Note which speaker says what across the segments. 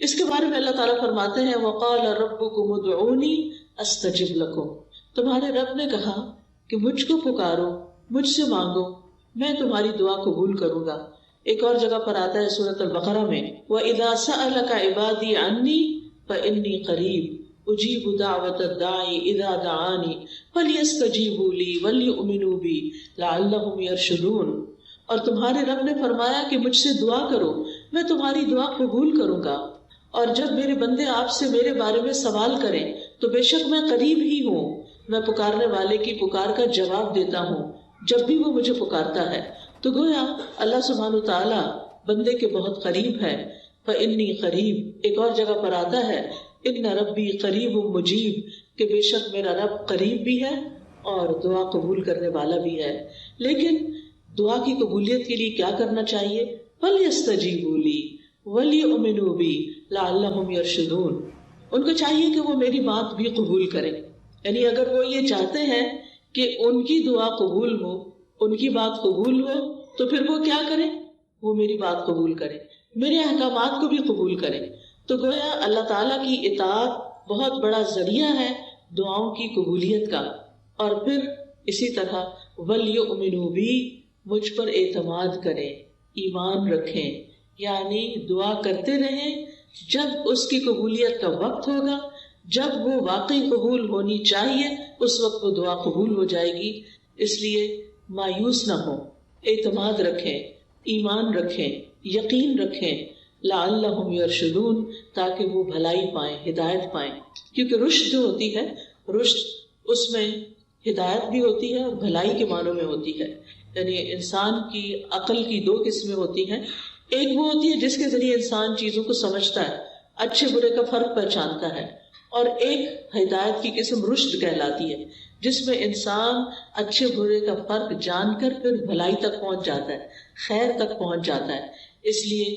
Speaker 1: اس کے بارے میں اللہ تعالیٰ فرماتے ہیں وَقَالَ رَبُّكُمُ ادْعُونِي أَسْتَجِبْ لَكُمْ، تمہارے رب نے کہا کہ مجھ کو پکارو، مجھ سے مانگو، میں تمہاری دعا قبول کروں گا۔ ایک اور جگہ پر آتا ہے سورۃ البقرہ میں وَإِذَا سَأَلَكَ عِبَادِي عَنِّي فَإِنِّي قَرِيبٌ أُجِيبُ دَعْوَةَ الدَّاعِ إِذَا دَعَانِ فَلْيَسْتَجِيبُوا لِي وَلْيُؤْمِنُوا بِي لَعَلَّهُمْ يَرْشُدُونَ، اور تمہارے رب نے فرمایا کہ مجھ سے دعا کرو، میں تمہاری دعا قبول کروں گا، اور جب میرے بندے آپ سے میرے بارے میں سوال کریں تو بے شک میں قریب ہی ہوں، میں پکارنے والے کی پکار کا جواب دیتا ہوں جب بھی وہ مجھے پکارتا ہے۔ تو گویا اللہ سبحانہ وتعالی بندے کے بہت قریب ہے۔ فإنی قریب، ایک اور جگہ پر آتا ہے ان ربی قریب مجیب، کہ بے شک میرا رب قریب بھی ہے اور دعا قبول کرنے والا بھی ہے۔ لیکن دعا کی قبولیت کے لیے کیا کرنا چاہیے؟ فَلْيَسْتَجِيبُوا لِي وَلْيُؤْمِنُوا بِي لَعَلَّهُمْ يَرْشُدُونَ، ان کو چاہیے کہ وہ میری بات بھی قبول کریں، یعنی اگر وہ یہ چاہتے ہیں کہ ان کی دعا قبول ہو، ان کی بات قبول ہو، تو پھر وہ کیا کریں؟ وہ میری بات قبول کریں، میرے احکامات کو بھی قبول کریں۔ تو گویا اللہ تعالیٰ کی اطاعت بہت بڑا ذریعہ ہے دعاؤں کی قبولیت کا۔ اور پھر اسی طرح وَلْيُؤْمِنُوا بِي، مجھ پر اعتماد کریں، ایمان رکھیں، یعنی دعا کرتے رہیں، جب اس کی قبولیت کا وقت ہوگا، جب وہ واقعی قبول ہونی چاہیے، اس وقت وہ دعا قبول ہو جائے گی۔ اس لیے مایوس نہ ہو، اعتماد رکھیں، ایمان رکھیں، یقین رکھیں، لعلہم یرشدون، تاکہ وہ بھلائی پائیں، ہدایت پائیں۔ کیونکہ رشد جو ہوتی ہے، رشد اس میں ہدایت بھی ہوتی ہے اور بھلائی کے معنوں میں ہوتی ہے۔ یعنی انسان کی عقل کی دو قسمیں ہوتی ہیں، ایک وہ ہوتی ہے جس کے ذریعے انسان چیزوں کو سمجھتا ہے، اچھے برے کا فرق پہچانتا ہے، اور ایک ہدایت کی قسم رشد کہلاتی ہے، جس میں انسان اچھے برے کا فرق جان کر پھر بھلائی تک پہنچ جاتا ہے، خیر تک پہنچ جاتا ہے۔ اس لیے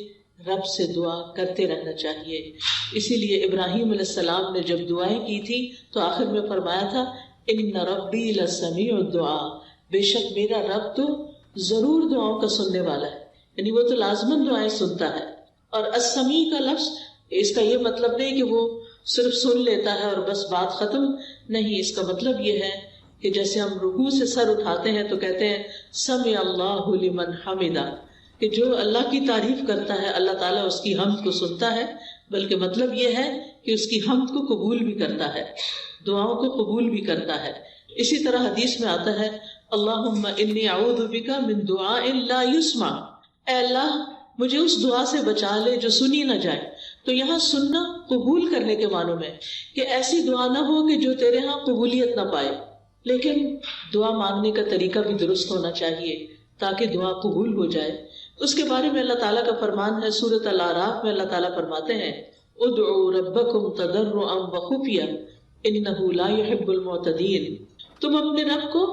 Speaker 1: رب سے دعا کرتے رہنا چاہیے۔ اسی لیے ابراہیم علیہ السلام نے جب دعائیں کی تھی تو آخر میں فرمایا تھا ان ربی لسمیع الدعاء، بے شک میرا رب تو ضرور دعاؤں کا سننے والا ہے، یعنی وہ تو لازماً دعائیں سنتا ہے۔ اور السمیع کا لفظ، اس کا یہ مطلب نہیں کہ وہ صرف سن لیتا ہے اور بس بات ختم، نہیں، اس کا مطلب یہ ہے کہ جیسے ہم رکوع سے سر اٹھاتے ہیں تو کہتے ہیں سمع اللہ لمن حمدہ، کہ جو اللہ کی تعریف کرتا ہے اللہ تعالیٰ اس کی حمد کو سنتا ہے، بلکہ مطلب یہ ہے کہ اس کی حمد کو قبول بھی کرتا ہے، دعاؤں کو قبول بھی کرتا ہے۔ اسی طرح حدیث میں آتا ہے اللہم انی اعوذ بک من دعاء لا یسمع، اے اللہ مجھے اس دعا سے بچا لے جو سنی نہ جائے۔ تو یہاں سننا قبول کرنے کے معنوں میں، کہ ایسی دعا نہ ہو کہ جو تیرے ہاں قبولیت نہ پائے، لیکن دعا مانگنے کا طریقہ بھی درست ہونا چاہیے تاکہ دعا قبول ہو جائے۔ اس کے بارے میں اللہ تعالیٰ کا فرمان ہے سورۃ الاعراف میں، اللہ تعالیٰ فرماتے ہیں ادعوا ربکم تضرعا وخفیا انہ لا يحب المعتدین، تم اپنے رب کو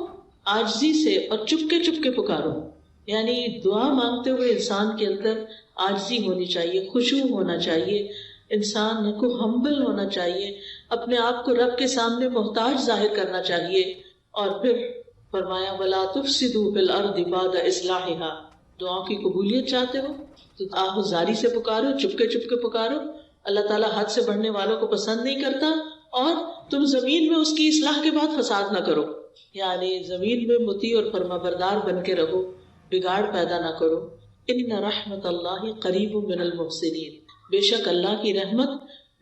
Speaker 1: عاجزی سے اور چپکے چپکے پکارو، یعنی دعا مانگتے ہوئے انسان کے اندر عاجزی ہونی چاہیے، خشوع ہونا چاہیے، انسان کو ہمبل ہونا چاہیے، اپنے آپ کو رب کے سامنے محتاج ظاہر کرنا چاہیے۔ اور پھر فرمایا وَلَا تُفْسِدُوا فِي الْأَرْضِ بَعْدَ إِصْلَاحِهَا، دعاؤں کی قبولیت چاہتے ہو تو آہوزاری سے پکارو، چپکے چپکے پکارو۔ اللہ تعالیٰ حد سے بڑھنے والوں کو پسند نہیں کرتا، اور تم زمین میں اس کی اصلاح کے بعد فساد نہ کرو، یعنی زمین میں مطیع اور فرمانبردار بن کے رہو، بگاڑ پیدا نہ کرو۔ ان رحمت اللہ قریب من المحسنین، بے شک اللہ کی رحمت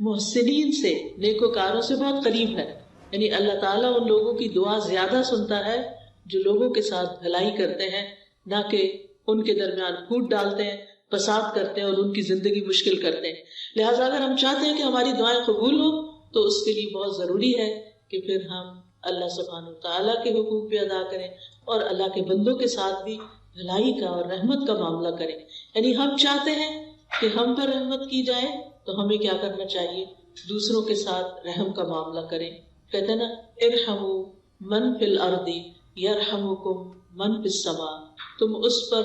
Speaker 1: محسنین سے، نیکوکاروں سے بہت قریب ہے، یعنی اللہ تعالیٰ ان لوگوں کی دعا زیادہ سنتا ہے جو لوگوں کے ساتھ بھلائی کرتے ہیں، نہ کہ ان کے درمیان پھوٹ ڈالتے ہیں، فساد کرتے ہیں اور ان کی زندگی مشکل کرتے ہیں۔ لہٰذا اگر ہم چاہتے ہیں کہ ہماری دعائیں قبول ہوں تو اس کے لیے بہت ضروری ہے کہ پھر ہم اللہ سبحانہ وتعالیٰ کے حقوق بھی ادا کریں اور اللہ کے بندوں کے ساتھ بھی بھلائی کا اور رحمت کا معاملہ کریں۔ یعنی ہم چاہتے ہیں کہ ہم پر رحمت کی جائے تو ہمیں کیا کرنا چاہیے؟ دوسروں کے ساتھ رحم کا معاملہ کریں۔ کہتے ہیں نا ارحموا من فی الارض یرحمکم من فی السماء، تم اس پر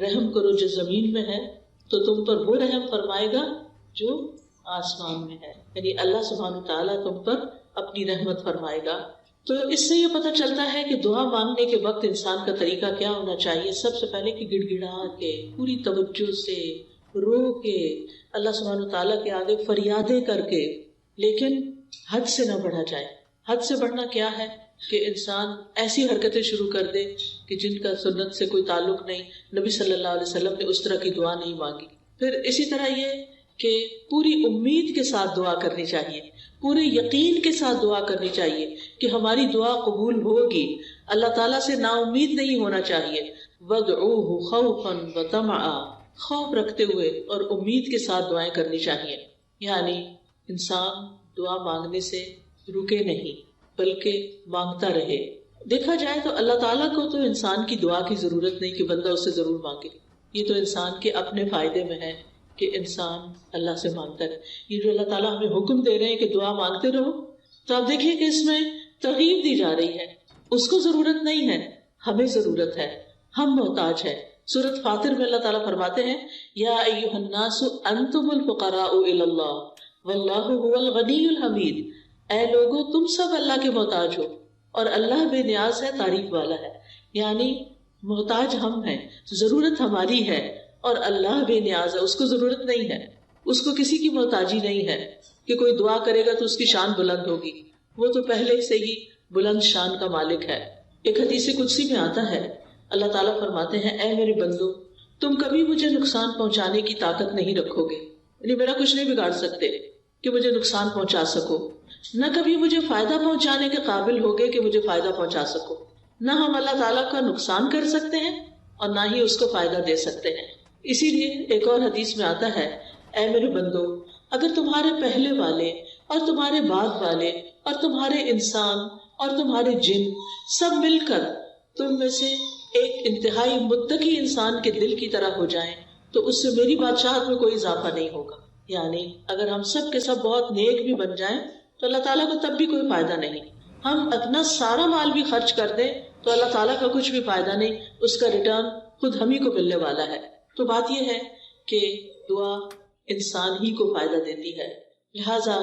Speaker 1: رحم کرو جو زمین میں ہے تو تم پر وہ رحم فرمائے گا جو آسمان میں ہے، یعنی اللہ سبحانہ تعالیٰ تم پر اپنی رحمت فرمائے گا۔ تو اس سے یہ پتہ چلتا ہے کہ دعا مانگنے کے وقت انسان کا طریقہ کیا ہونا چاہیے۔ سب سے پہلے کہ گڑ گڑا کے پوری توجہ سے رو کے, اللہ سبحانہ تعالیٰ کے آگے فریادیں کر کے, لیکن حد سے نہ بڑھا جائے. حد سے بڑھنا کیا ہے کہ انسان ایسی حرکتیں شروع کر دے کہ جن کا سنت سے کوئی تعلق نہیں. نبی صلی اللہ علیہ وسلم نے اس طرح کی دعا نہیں مانگی. پھر اسی طرح یہ کہ پوری امید کے ساتھ دعا کرنی چاہیے, پورے یقین کے ساتھ دعا کرنی چاہیے کہ ہماری دعا قبول ہوگی. اللہ تعالیٰ سے نا امید نہیں ہونا چاہیے. وَادْعُوهُ خَوْفًا وَطَمَعًا, خوف رکھتے ہوئے اور امید کے ساتھ دعائیں کرنی چاہیے. یعنی انسان دعا مانگنے سے رکے نہیں بلکہ مانگتا رہے. دیکھا جائے تو اللہ تعالیٰ کو تو انسان کی دعا کی ضرورت نہیں کہ بندہ اس سے ضرور مانگے. یہ تو انسان کے اپنے فائدے میں ہے کہ انسان اللہ سے مانگتا ہے. یہ جو اللہ تعالیٰ ہمیں حکم دے رہے ہیں کہ دعا مانگتے رہو, تو آپ دیکھیے کہ اس میں ترغیب دی جا رہی ہے. اس کو ضرورت نہیں ہے, ہمیں ضرورت ہے, ہم محتاج ہیں. سورۃ فاطر میں اللہ تعالیٰ فرماتے ہیں یا ایھا الناس انتم الفقراء الی اللہ واللہ هو الغنی الحمید. اے لوگو تم سب اللہ کے محتاج ہو اور اللہ بے نیاز ہے, تعریف والا ہے. یعنی محتاج ہم ہیں, ضرورت ہماری ہے اور اللہ بے نیاز ہے, اس کو ضرورت نہیں ہے, اس کو کسی کی محتاجی نہیں ہے کہ کوئی دعا کرے گا تو اس کی شان بلند ہوگی. وہ تو پہلے سے ہی بلند شان کا مالک ہے. ایک حدیث قدسی میں آتا ہے اللہ تعالیٰ فرماتے ہیں اے میرے بندو تم کبھی مجھے نقصان پہنچانے کی طاقت نہیں رکھو گے, یعنی میرا کچھ نہیں بگاڑ سکتے کہ مجھے نقصان پہنچا سکو, نہ کبھی مجھے فائدہ پہنچانے کے قابل ہوگے کہ مجھے فائدہ پہنچا سکو. نہ ہم اللہ تعالیٰ کا نقصان کر سکتے ہیں اور نہ ہی اس کو فائدہ دے سکتے ہیں. اسی لیے ایک اور حدیث میں آتا ہے اے میرے بندو اگر تمہارے پہلے والے اور تمہارے بعد والے اور تمہارے انسان اور تمہارے جن سب مل کر تم میں سے ایک انتہائی متقی انسان کے دل کی طرح ہو جائیں تو اس سے میری بادشاہت میں کوئی اضافہ نہیں ہوگا. یعنی اگر ہم سب کے سب بہت نیک بھی بن جائیں تو اللہ تعالیٰ کو تب بھی کوئی فائدہ نہیں. ہم اپنا سارا مال بھی خرچ کر دیں تو اللہ تعالیٰ کا کچھ بھی فائدہ نہیں, اس کا ریٹرن خود ہم ہی کو ملنے والا ہے. تو بات یہ ہے کہ دعا انسان ہی کو فائدہ دیتی ہے, لہذا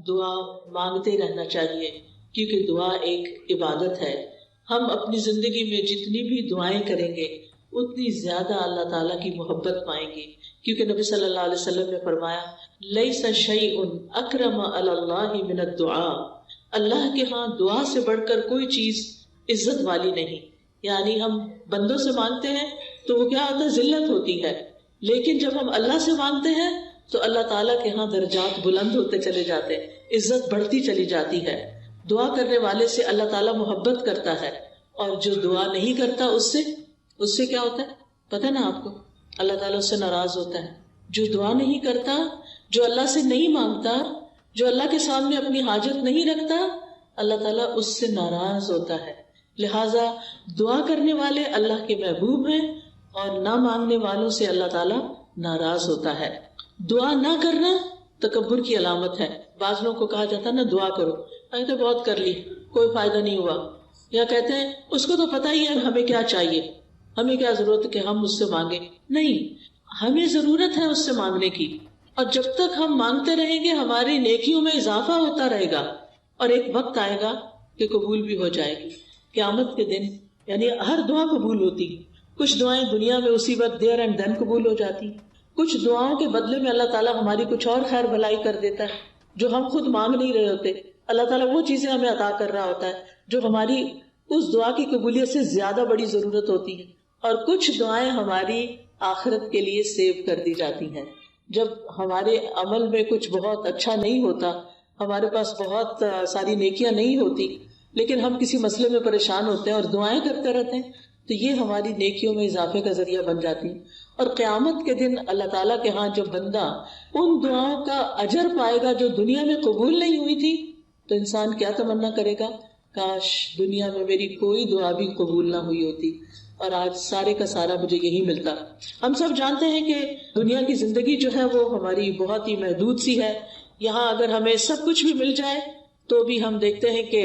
Speaker 1: دعا مانگتے رہنا چاہیے کیونکہ دعا ایک عبادت ہے. ہم اپنی زندگی میں جتنی بھی دعائیں کریں گے اتنی زیادہ اللہ تعالیٰ کی محبت پائیں گے, کیونکہ نبی صلی اللہ علیہ وسلم نے فرمایا لیس شیء اکرم علی اللہ من الدعاء, اللہ کے ہاں دعا سے بڑھ کر کوئی چیز عزت والی نہیں. یعنی ہم بندوں سے مانگتے ہیں تو وہ کیا ہوتا ہے, ذلت ہوتی ہے, لیکن جب ہم اللہ سے مانگتے ہیں تو اللہ تعالیٰ کے ہاں درجات بلند ہوتے چلے جاتے ہیں, عزت بڑھتی چلی جاتی ہے. دعا کرنے والے سے اللہ تعالیٰ محبت کرتا ہے اور جو دعا نہیں کرتا اس سے کیا ہوتا ہے پتہ نا آپ کو, اللہ تعالیٰ اس سے ناراض ہوتا ہے. جو دعا نہیں کرتا, جو اللہ سے نہیں مانگتا, جو اللہ کے سامنے اپنی حاجت نہیں رکھتا, اللہ تعالیٰ اس سے ناراض ہوتا ہے. لہٰذا دعا کرنے والے اللہ کے محبوب ہیں اور نہ مانگنے والوں سے اللہ تعالیٰ ناراض ہوتا ہے. دعا نہ کرنا تکبر کی علامت ہے. بعض لوگوں کو کہا جاتا ہے نا دعا کرو, میں تو بہت کر لی کوئی فائدہ نہیں ہوا, یا کہتے ہیں اس کو تو پتہ ہی ہے ہمیں کیا چاہیے, ہمیں کیا ضرورت ہے کہ ہم اس سے مانگیں. نہیں, ہمیں ضرورت ہے اس سے مانگنے کی, اور جب تک ہم مانگتے رہیں گے ہماری نیکیوں میں اضافہ ہوتا رہے گا اور ایک وقت آئے گا کہ قبول بھی ہو جائے گی. قیامت کے دن یعنی ہر دعا قبول ہوتی. کچھ دعائیں دنیا میں اسی وقت دیر اینڈ دین قبول ہو جاتی, کچھ دعاؤں کے بدلے میں اللہ تعالیٰ ہماری کچھ اور خیر بھلائی کر دیتا ہے جو ہم خود مانگ نہیں رہے ہوتے. اللہ تعالیٰ وہ چیزیں ہمیں عطا کر رہا ہوتا ہے جو ہماری اس دعا کی قبولیت سے زیادہ بڑی ضرورت ہوتی ہے, اور کچھ دعائیں ہماری آخرت کے لیے سیو کر دی جاتی ہیں. جب ہمارے عمل میں کچھ بہت اچھا نہیں ہوتا, ہمارے پاس بہت ساری نیکیاں نہیں ہوتی, لیکن ہم کسی مسئلے میں پریشان ہوتے ہیں اور دعائیں کرتے رہتے ہیں, تو یہ ہماری نیکیوں میں اضافے کا ذریعہ بن جاتی ہیں. اور قیامت کے دن اللہ تعالیٰ کے ہاں جو بندہ ان دعاؤں کا اجر پائے گا جو دنیا میں قبول نہیں ہوئی تھی, تو انسان کیا تمنا کرے گا, کاش دنیا میں میری کوئی دعا بھی قبول نہ ہوئی ہوتی اور آج سارے کا سارا مجھے یہی ملتا. ہم سب جانتے ہیں کہ دنیا کی زندگی جو ہے وہ ہماری بہت ہی محدود سی ہے. یہاں اگر ہمیں سب کچھ بھی مل جائے تو بھی ہم دیکھتے ہیں کہ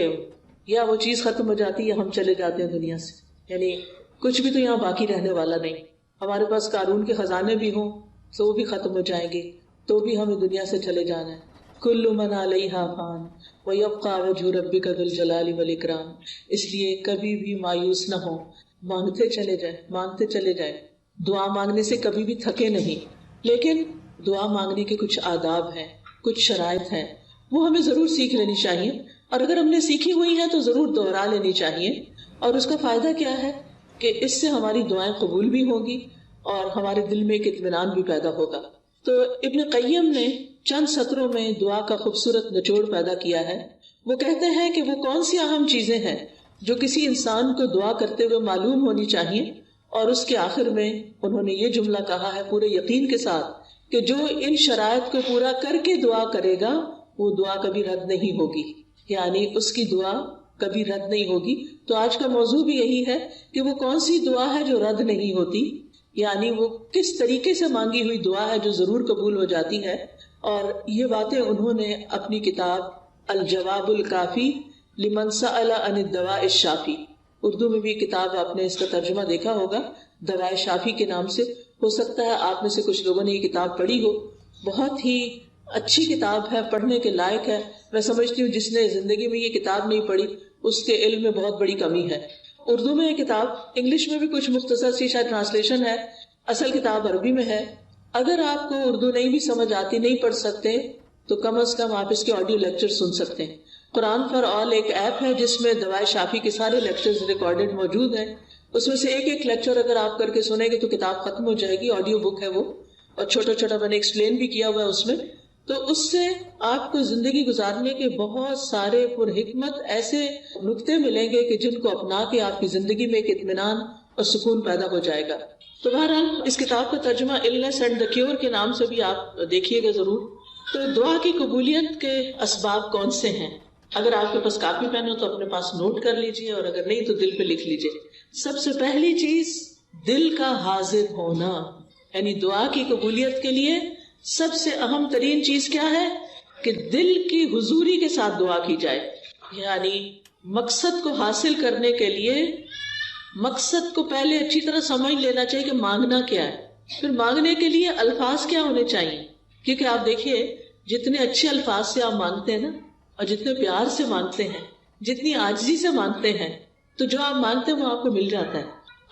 Speaker 1: یا وہ چیز ختم ہو جاتی ہے یا ہم چلے جاتے ہیں دنیا سے. یعنی کچھ بھی تو یہاں باقی رہنے والا نہیں. ہمارے پاس قارون کے خزانے بھی ہوں تو وہ بھی ختم ہو جائیں گے, تو بھی ہمیں دنیا سے چلے جانا ہے. کل من علیہا فان ویبقی وجہ ربک ذو الجلال والاکرام. اس لیے کبھی بھی مایوس نہ ہو, مانگتے چلے جائیں, مانگتے چلے جائیں. دعا مانگنے سے کبھی بھی تھکے نہیں. لیکن دعا مانگنے کے کچھ آداب ہیں، کچھ شرائط ہیں، وہ ہمیں ضرور سیکھ لینی چاہیے، اور اگر ہم نے سیکھی ہوئی ہیں تو ضرور دوہرا لینی چاہیے. اور اس کا فائدہ کیا ہے کہ اس سے ہماری دعائیں قبول بھی ہوں گی اور ہمارے دل میں ایک اطمینان بھی پیدا ہوگا. تو ابن قیم نے چند سطروں میں دعا کا خوبصورت نچوڑ پیدا کیا ہے. وہ کہتے ہیں کہ وہ کون سی اہم چیزیں ہیں جو کسی انسان کو دعا کرتے ہوئے معلوم ہونی چاہیے، اور اس کے آخر میں انہوں نے یہ جملہ کہا ہے پورے یقین کے ساتھ کہ جو ان شرائط کو پورا کر کے دعا کرے گا وہ دعا کبھی رد نہیں ہوگی، یعنی اس کی دعا کبھی رد نہیں ہوگی. تو آج کا موضوع بھی یہی ہے کہ وہ کون سی دعا ہے جو رد نہیں ہوتی، یعنی وہ کس طریقے سے مانگی ہوئی دعا ہے جو ضرور قبول ہو جاتی ہے. اور یہ باتیں انہوں نے اپنی کتاب الجواب الکافی لمن سأل عن الدواء الشافی، اردو میں بھی کتاب آپ نے اس کا ترجمہ دیکھا ہوگا دوائے شافی کے نام سے. ہو سکتا ہے آپ میں سے کچھ لوگوں نے یہ کتاب پڑھی ہو. بہت ہی اچھی کتاب ہے، پڑھنے کے لائق ہے. میں سمجھتی ہوں جس نے زندگی میں یہ کتاب نہیں پڑھی اس کے علم میں بہت بڑی کمی ہے. اردو میں یہ کتاب، انگلش میں بھی کچھ مختصر سی شاید ٹرانسلیشن ہے، اصل کتاب عربی میں ہے. اگر آپ کو اردو نہیں بھی سمجھ آتی، نہیں پڑھ سکتے، تو کم از کم آپ اس کے آڈیو لیکچر سن سکتے ہیں. قرآن فار آل ایک ایپ ہے جس میں دوائے شافی کے سارے لیکچرز ریکارڈڈ موجود ہیں. اس میں سے ایک ایک لیکچر اگر آپ کر کے سنیں گے تو کتاب ختم ہو جائے گی. آڈیو بک ہے وہ، اور چھوٹا چھوٹا میں نے ایکسپلین بھی کیا ہوا ہے اس میں. تو اس سے آپ کو زندگی گزارنے کے بہت سارے پر حکمت ایسے نکتے ملیں گے کہ جن کو اپنا کے آپ کی زندگی میں ایک اطمینان اور سکون پیدا ہو جائے گا. تو بہرحال اس کتاب کا ترجمہ النس اینڈ دا کیور کے نام سے بھی آپ دیکھیے گا ضرور. تو دعا کی قبولیت کے اسباب کون سے ہیں؟ اگر آپ کے پاس کاپی پین ہو تو اپنے پاس نوٹ کر لیجئے، اور اگر نہیں تو دل پہ لکھ لیجئے. سب سے پہلی چیز دل کا حاضر ہونا، یعنی دعا کی قبولیت کے لیے سب سے اہم ترین چیز کیا ہے کہ دل کی حضوری کے ساتھ دعا کی جائے. یعنی مقصد کو حاصل کرنے کے لیے مقصد کو پہلے اچھی طرح سمجھ لینا چاہیے کہ مانگنا کیا ہے، پھر مانگنے کے لیے الفاظ کیا ہونے چاہیے. کیونکہ آپ دیکھیے جتنے اچھے الفاظ سے آپ مانگتے ہیں نا، اور جتنے پیار سے مانگتے ہیں، جتنی عاجزی سے مانگتے ہیں، تو جو آپ مانگتے ہیں وہ آپ کو مل جاتا ہے.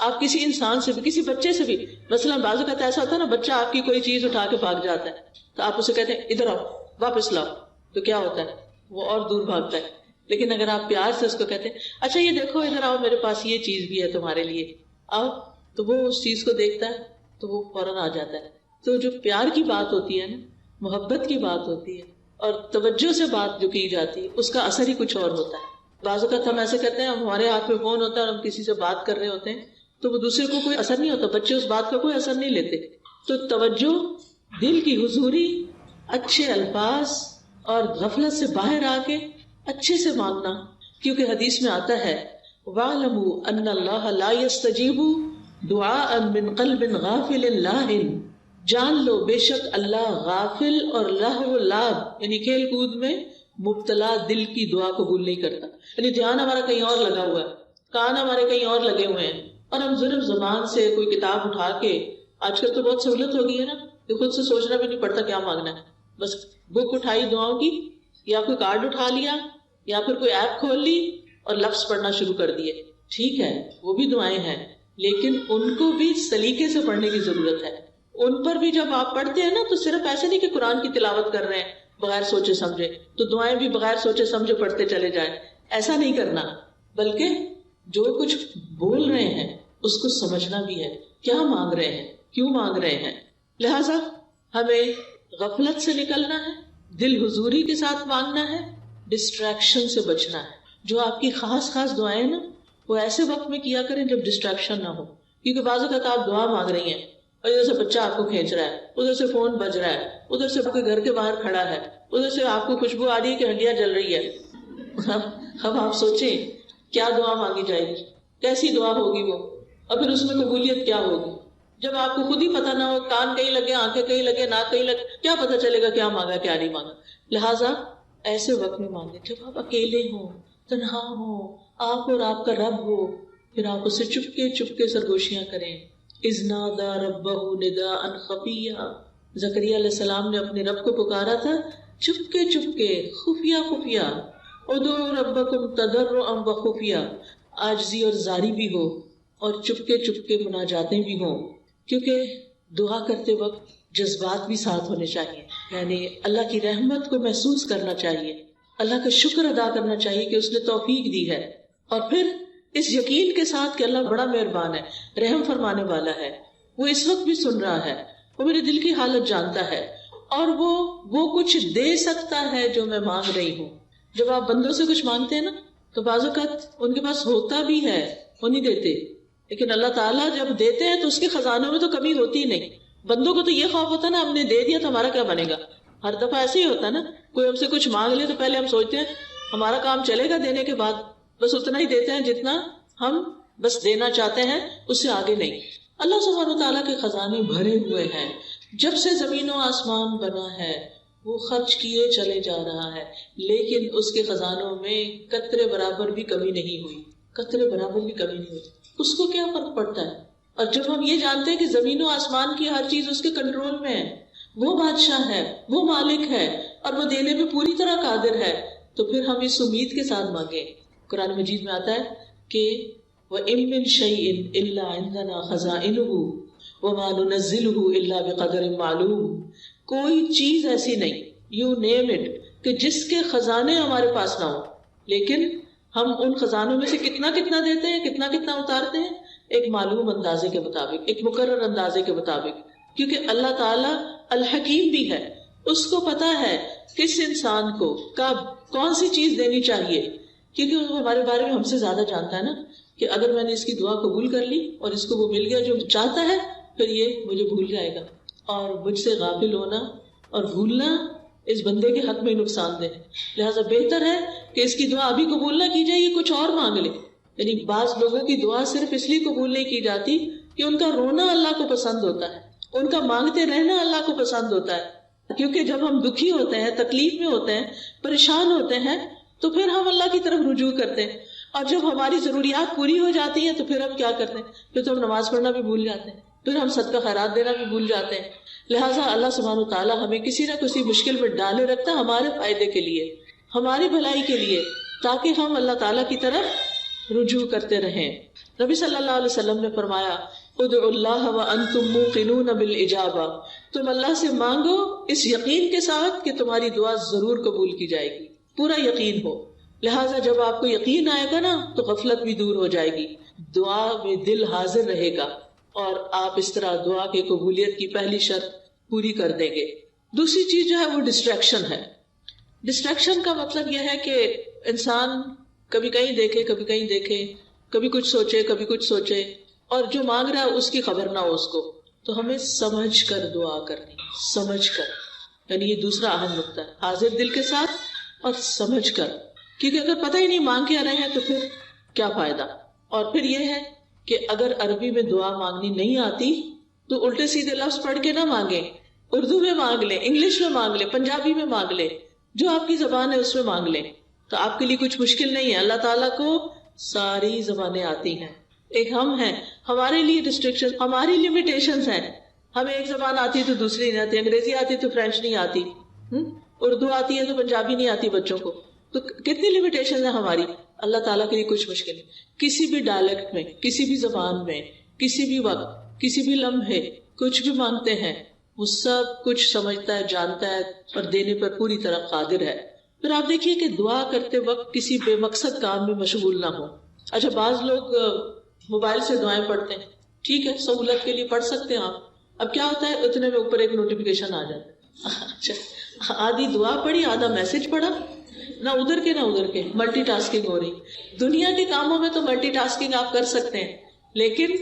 Speaker 1: آپ کسی انسان سے بھی، کسی بچے سے بھی، مثلا بعض اوقات ایسا ہوتا ہے نا، بچہ آپ کی کوئی چیز اٹھا کے بھاگ جاتا ہے تو آپ اسے کہتے ہیں ادھر آؤ، واپس لاؤ، تو کیا ہوتا ہے؟ وہ اور دور بھاگتا ہے. لیکن اگر آپ پیار سے اس کو کہتے ہیں اچھا یہ دیکھو ادھر آؤ، میرے پاس یہ چیز بھی ہے تمہارے لیے، آؤ، تو وہ اس چیز کو دیکھتا ہے تو وہ فوراً آ جاتا ہے. تو جو پیار کی بات ہوتی ہے نا، محبت کی بات ہوتی ہے، اور توجہ سے بات جو کی جاتی ہے، اس کا اثر ہی کچھ اور ہوتا ہے. بعض اوقات ہم ایسے کرتے ہیں، ہمارے ہاتھ میں فون ہوتا ہے اور ہم کسی سے بات کر رہے ہوتے ہیں تو وہ دوسرے کو کوئی اثر نہیں ہوتا، بچے اس بات کا کوئی اثر نہیں لیتے. تو توجہ، دل کی حضوری، اچھے الفاظ، اور غفلت سے باہر آ کے اچھے سے مانگنا. کیونکہ حدیث میں آتا ہے وَاعْلَمُوا أَنَّ اللَّهَ لَا يَسْتَجِيبُ دُعَاءً مِّن قَلْبٍ غَافِلٍ لَاهٍ، جان لو بے شک اللہ غافل اور لہو لعب یعنی کھیل کود میں مبتلا دل کی دعا قبول نہیں کرتا. یعنی دھیان ہمارا کہیں اور لگا ہوا ہے، کان ہمارے کہیں اور لگے ہوئے ہیں، اور ہم صرف زبان سے کوئی کتاب اٹھا کے، آج کل تو بہت سہولت ہو گئی ہے نا کہ خود سے سوچنا بھی نہیں پڑتا کیا مانگنا ہے، بس بک اٹھائی دعاؤں کی، یا کوئی کارڈ اٹھا لیا، یا پھر کوئی ایپ کھول لی اور لفظ پڑھنا شروع کر دیے. ٹھیک ہے وہ بھی دعائیں ہیں، لیکن ان کو بھی سلیقے سے پڑھنے کی ضرورت ہے. ان پر بھی جب آپ پڑھتے ہیں نا تو صرف ایسے نہیں کہ قرآن کی تلاوت کر رہے ہیں بغیر سوچے سمجھے تو دعائیں بھی بغیر سوچے سمجھے پڑھتے چلے جائیں، ایسا نہیں کرنا، بلکہ جو کچھ بول رہے ہیں اس کو سمجھنا بھی ہے، کیا مانگ رہے ہیں، کیوں مانگ رہے ہیں. لہٰذا ہمیں غفلت سے نکلنا ہے، دل حضوری کے ساتھ مانگنا ہے، ڈسٹریکشن سے بچنا ہے. جو آپ کی خاص خاص دعائیں نا وہ ایسے وقت میں کیا کریں جب ڈسٹریکشن نہ ہو. کیونکہ بعض اوقات آپ دعا مانگ رہی ہیں اور ادھر سے بچہ آپ کو کھینچ رہا ہے، ادھر سے فون بج رہا ہے، ادھر سے کوئی گھر کے باہر کھڑا ہے، ادھر سے آپ کو خوشبو آ رہی ہے کہ ہنڈیاں جل رہی ہے. اب آپ سوچیں کیا دعا مانگی جائے گی، کیسی دعا ہوگی وہ، اور پھر اس میں قبولیت کیا ہوگی. جب آپ کو خود ہی پتہ نہ ہو، کان کہیں لگے، آنکھیں کہیں لگے، ناک کہیں لگے، کیا پتہ چلے گا کیا مانگا کیا نہیں مانگا. لہٰذا ایسے وقت میں مانگیں جب آپ اکیلے ہوں، تنہا ہوں، آپ اور آپ کا رب ہو، پھر آپ اسے چپکے سرگوشیاں کریں. اذ نادى ربه نداء خفيا، زکریا علیہ السلام نے اپنے رب کو پکارا تھا چپکے خفیہ. ادعوا ربکم تضرعا وخفیا، عاجزی اور زاری بھی ہو اور چپکے مناجاتیں بھی ہوں. کیونکہ دعا کرتے وقت جذبات بھی ساتھ ہونے چاہیے، یعنی اللہ کی رحمت کو محسوس کرنا چاہیے، اللہ کا شکر ادا کرنا چاہیے کہ اس نے توفیق دی ہے، اور پھر اس یقین کے ساتھ کہ اللہ بڑا مہربان ہے، رحم فرمانے والا ہے، وہ اس وقت بھی سن رہا ہے، وہ میرے دل کی حالت جانتا ہے، اور وہ کچھ دے سکتا ہے جو میں مانگ رہی ہوں۔ جب آپ بندوں سے کچھ مانگتے ہیں نا تو بعض اوقات ان کے پاس ہوتا بھی ہے، وہ نہیں دیتے، لیکن اللہ تعالیٰ جب دیتے ہیں تو اس کے خزانوں میں تو کمی ہوتی ہی نہیں۔ بندوں کو تو یہ خوف ہوتا ہے نا، ہم نے دے دیا تو ہمارا کیا بنے گا، ہر دفعہ ایسے ہی ہوتا ہے نا، کوئی ہم سے کچھ مانگ لے تو پہلے ہم سوچتے ہیں ہمارا کام چلے گا دینے کے بعد، بس اتنا ہی دیتے ہیں جتنا ہم بس دینا چاہتے ہیں، اس سے آگے نہیں۔ اللہ سبحانہ وتعالیٰ کے خزانے بھرے ہوئے ہیں، جب سے زمین و آسمان بنا ہے وہ خرچ کیے چلے جا رہا ہے، لیکن اس کے خزانوں میں قطرے برابر بھی کمی نہیں ہوئی، قطرے برابر بھی کمی نہیں ہوئی۔ اس کو کیا فرق پڑتا ہے؟ اور جب ہم یہ جانتے ہیں کہ زمین و آسمان کی ہر چیز اس کے کنٹرول میں ہے، وہ بادشاہ ہے، وہ مالک ہے، اور وہ دینے میں پوری طرح قادر ہے، تو پھر ہم اس امید کے ساتھ مانگیں۔ قرآن مجید میں آتا ہے کہ وَإِن مِّن شَيْءٍ إِلَّا عِندَنَا خَزَائِنُهُ وَمَا نُنَزِّلُهُ إِلَّا بِقَدَرٍ مَّعْلُومٍ، کوئی چیز ایسی نہیں، یو نیم اٹ، کہ جس کے خزانے ہمارے پاس نہ ہوں، لیکن ہم ان خزانوں میں سے کتنا کتنا دیتے ہیں، کتنا کتنا اتارتے ہیں، ایک معلوم اندازے کے مطابق، ایک مقرر اندازے کے مطابق، کیونکہ اللہ تعالیٰ الحکیم بھی ہے، اس کو پتا ہے کس انسان کو کب کون سی چیز دینی چاہیے، کیونکہ وہ ہمارے بارے میں ہم سے زیادہ جانتا ہے نا، کہ اگر میں نے اس کی دعا قبول کر لی اور اس کو وہ مل گیا جو چاہتا ہے، پھر یہ مجھے بھول جائے گا، اور مجھ سے غافل ہونا اور بھولنا اس بندے کے حق میں نقصان دہ ہے۔ لہٰذا بہتر ہے کہ اس کی دعا ابھی قبول نہ کی جائے، یہ کچھ اور مانگ لے۔ یعنی بعض لوگوں کی دعا صرف اس لیے قبول نہیں کی جاتی کہ ان کا رونا اللہ کو پسند ہوتا ہے، ان کا مانگتے رہنا اللہ کو پسند ہوتا ہے، کیونکہ جب ہم دکھی ہوتے ہیں، تکلیف میں ہوتے ہیں، پریشان ہوتے ہیں، تو پھر ہم اللہ کی طرف رجوع کرتے ہیں، اور جب ہماری ضروریات پوری ہو جاتی ہیں تو پھر ہم کیا کرتے ہیں، پھر تو ہم نماز پڑھنا بھی بھول جاتے ہیں، پھر ہم صدقہ خیرات دینا بھی بھول جاتے ہیں۔ لہٰذا اللہ سبحانہ وتعالیٰ ہمیں کسی نہ کسی مشکل میں ڈالے رکھتا ہے ہمارے فائدے کے لیے، ہماری بھلائی کے لیے، تاکہ ہم اللہ تعالیٰ کی طرف رجوع کرتے رہیں۔ نبی صلی اللہ علیہ وسلم نے فرمایا ادعوا اللہ وانتم موقنون بالاجابہ، تم اللہ سے مانگو اس یقین کے ساتھ کہ تمہاری دعا ضرور قبول کی جائے گی، پورا یقین ہو۔ لہٰذا جب آپ کو یقین آئے گا نا تو غفلت بھی دور ہو جائے گی، دعا میں دل حاضر رہے گا، اور آپ اس طرح دعا کی قبولیت کی پہلی شرط پوری کر دیں گے۔ دوسری چیز جو ہے وہ ڈسٹریکشن ہے۔ ڈسٹریکشن کا مطلب یہ ہے کہ انسان کبھی کہیں دیکھے، کبھی کہیں دیکھے، کبھی کچھ سوچے، کبھی کچھ سوچے، اور جو مانگ رہا ہے اس کی خبر نہ ہو اس کو۔ تو ہمیں سمجھ کر دعا کرنی، سمجھ کر، یعنی یہ دوسرا اہم نقطہ ہے، حاضر دل کے ساتھ اور سمجھ کر، کیونکہ اگر پتہ ہی نہیں مانگ کے آ رہے ہیں تو پھر کیا فائدہ۔ اور پھر یہ ہے کہ اگر عربی میں دعا مانگنی نہیں آتی تو الٹے سیدھے لفظ پڑھ کے نہ مانگیں، اردو میں مانگ لیں، انگلش میں مانگ لیں، پنجابی میں مانگ لیں، جو آپ کی زبان ہے اس میں مانگ لیں، تو آپ کے لیے کچھ مشکل نہیں ہے۔ اللہ تعالیٰ کو ساری زبانیں آتی ہیں، ایک ہم ہیں، ہمارے لیے ریسٹرکشن، ہماری لمیٹیشنز ہیں، ہمیں ایک زبان آتی ہے تو دوسری نہیں آتی، انگریزی آتی ہے تو فرینچ نہیں آتی، اردو آتی ہے تو پنجابی نہیں آتی بچوں کو، تو کتنی لمیٹیشن ہے ہماری۔ اللہ تعالیٰ کے لیے کچھ مشکل نہیں، کسی بھی ڈائلیکٹ میں، کسی بھی زبان میں، کسی بھی وقت، کسی بھی لمحے کچھ بھی مانگتے ہیں، وہ سب کچھ سمجھتا ہے، جانتا ہے، اور دینے پر پوری طرح قادر ہے۔ پھر آپ دیکھیے کہ دعا کرتے وقت کسی بے مقصد کام میں مشغول نہ ہو۔ اچھا بعض لوگ موبائل سے دعائیں پڑھتے ہیں، ٹھیک ہے، سہولت کے لیے پڑھ سکتے ہیں آپ، اب کیا ہوتا ہے اتنے میں اوپر ایک نوٹیفیکیشن آ جاتا ہے، اچھا آدھی دعا پڑھی، آدھا میسج پڑھا، نہ ادھر کے نہ ادھر کے، ملٹی ٹاسکنگ ہو رہی۔ دنیا کے کاموں میں تو ملٹی ٹاسکنگ آپ کر سکتے ہیں، لیکن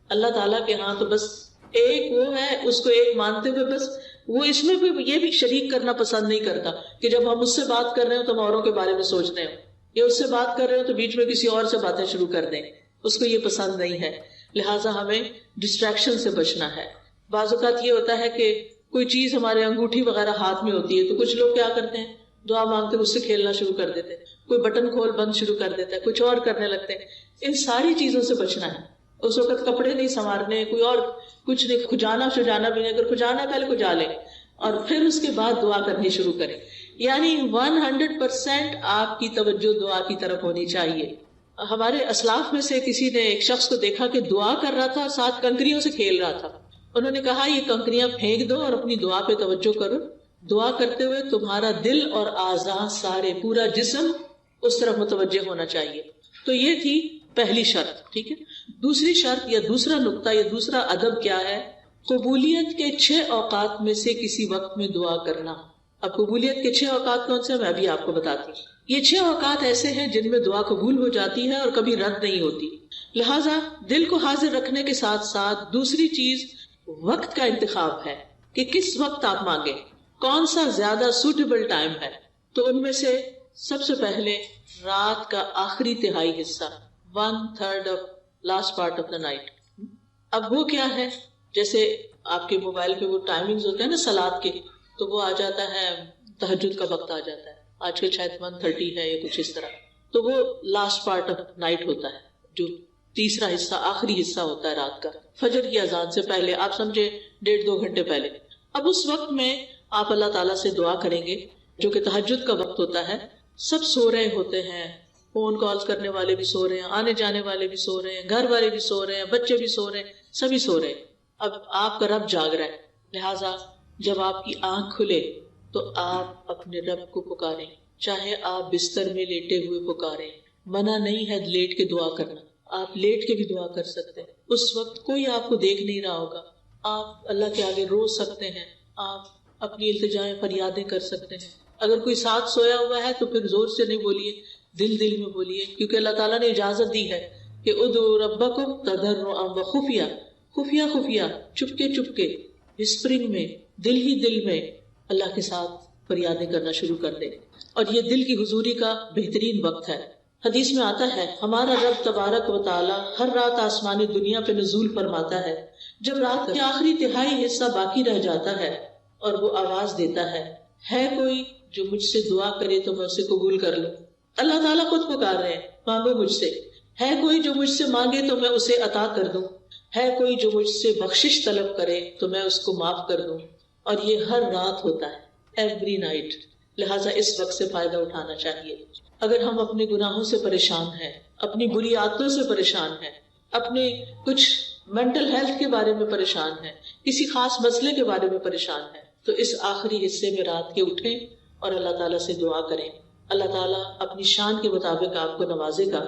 Speaker 1: اللہ تعالیٰ کے ہاں تو بس ایک وہ ہے، اس کو ایک مانتے ہوئے بس وہ اس میں بھی یہ بھی شریک کرنا پسند نہیں کرتا کہ جب ہم اس سے بات کر رہے ہوں تو ہم اوروں کے بارے میں سوچ رہے ہوں، یا اس سے بات کر رہے ہوں تو بیچ میں کسی اور سے باتیں شروع کر دیں، اس کو یہ پسند نہیں ہے۔ لہٰذا ہمیں ڈسٹریکشن سے بچنا ہے۔ بعض اوقات یہ ہوتا ہے کہ کوئی چیز ہمارے انگوٹھی وغیرہ ہاتھ میں ہوتی ہے تو کچھ لوگ کیا کرتے ہیں، دعا مانگتے اس سے کھیلنا شروع کر دیتے ہیں، کوئی بٹن کھول بند شروع کر دیتا ہے، کچھ اور کرنے لگتے ہیں۔ ان ساری چیزوں سے بچنا ہے۔ اس وقت کپڑے نہیں سنوارنے، کوئی اور کچھ نہیں، کھجانا شجانا بھی نہیں، اگر کھجانا پہلے کھجا لیں اور پھر اس کے بعد دعا کرنی شروع کریں، یعنی 100% آپ کی توجہ دعا کی طرف ہونی چاہیے۔ ہمارے اسلاف میں سے کسی نے ایک شخص کو دیکھا کہ دعا کر رہا تھا اور ساتھ کنکریوں سے کھیل رہا تھا، انہوں نے کہا یہ کنکریاں پھینک دو اور اپنی دعا پہ توجہ کرو، دعا کرتے ہوئے تمہارا دل اور اعضاء سارے، پورا جسم اس طرف متوجہ ہونا چاہیے۔ تو یہ تھی پہلی شرط، ٹھیک ہے۔ دوسری شرط یا دوسرا نقطہ یا دوسرا ادب کیا ہے؟ قبولیت کے 6 اوقات میں سے کسی وقت میں دعا کرنا۔ اب قبولیت کے 6 اوقات کون سے ہیں؟ میں ابھی آپ کو بتاتی ہوں۔ یہ 6 اوقات ایسے ہیں جن میں دعا قبول ہو جاتی ہے اور کبھی رد نہیں ہوتی۔ لہٰذا دل کو حاضر رکھنے کے ساتھ ساتھ دوسری چیز وقت کا انتخاب ہے کہ کس وقت آپ مانگیں، کون سا زیادہ سوٹیبل ٹائم ہے۔ تو ان میں سے سب سے پہلے رات کا آخری تہائی حصہ، 1/3 of last part of the night. اب وہ کیا ہے؟ جیسے آپ کے موبائل پہ وہ ٹائمنگز ہوتے ہیں نا صلاۃ کے، تو وہ آ جاتا ہے تہجد کا وقت آ جاتا ہے، آج کل شاید 1:30 ہے یا کچھ اس طرح، تو وہ لاسٹ پارٹ آف نائٹ ہوتا ہے، جو تیسرا حصہ، آخری حصہ ہوتا ہے رات کا، فجر کی اذان سے پہلے، آپ سمجھے 1.5-2 گھنٹے پہلے۔ اب اس وقت میں آپ اللہ تعالیٰ سے دعا کریں گے، جو کہ تہجد کا وقت ہوتا ہے، سب سو رہے ہوتے ہیں، فون کالز کرنے والے بھی سو رہے ہیں، آنے جانے والے بھی سو رہے ہیں، گھر والے بھی سو رہے ہیں، بچے بھی سو رہے ہیں، سبھی سو رہے ہیں۔ اب آپ کا رب جاگ رہا ہے، لہٰذا جب آپ کی آنکھ کھلے تو آپ اپنے رب کو پکاریں، چاہے آپ بستر میں لیٹے ہوئے پکاریں، منع نہیں ہے لیٹ کے دعا کرنا، آپ لیٹ کے بھی دعا کر سکتے ہیں۔ اس وقت کوئی آپ کو دیکھ نہیں رہا ہوگا، آپ اللہ کے آگے رو سکتے ہیں، آپ اپنی التجائیں فریادیں کر سکتے ہیں۔ اگر کوئی ساتھ سویا ہوا ہے تو پھر زور سے نہیں بولیے، دل دل میں بولیے، کیونکہ اللہ تعالیٰ نے اجازت دی ہے کہ ادعوا ربکم تضرعا وخفیہ، خفیہ خفیہ، چپکے چپکے، وسپرنگ میں، دل ہی دل میں اللہ کے ساتھ فریادیں کرنا شروع کر دیں، اور یہ دل کی حضوری کا بہترین وقت ہے۔ حدیث میں آتا ہے ہمارا رب تبارک و تعالی ہر رات آسمانی دنیا پہ نزول فرماتا ہے، جب رات کا آخری تہائی حصہ باقی رہ جاتا ہے اور وہ آواز دیتا ہے کوئی جو مجھ سے دعا کرے تو میں اسے قبول کر لوں۔ اللہ تعالیٰ خود پکار رہے ہیں، مانگو مجھ سے، ہے کوئی جو مجھ سے مانگے تو میں اسے عطا کر دوں، ہے کوئی جو مجھ سے بخشش طلب کرے تو میں اس کو معاف کر دوں، اور یہ ہر رات ہوتا ہے، ایوری نائٹ۔ لہٰذا اس وقت سے فائدہ اٹھانا چاہیے۔ اگر ہم اپنے گناہوں سے پریشان ہیں، اپنی بری عادتوں سے پریشان ہیں، اپنے کچھ مینٹل ہیلتھ کے بارے میں پریشان ہیں، کسی خاص مسئلے کے بارے میں پریشان ہیں، تو اس آخری حصے میں رات کے اٹھیں اور اللہ تعالیٰ سے دعا کریں۔ اللہ تعالیٰ اپنی شان کے مطابق آپ کو نوازے گا،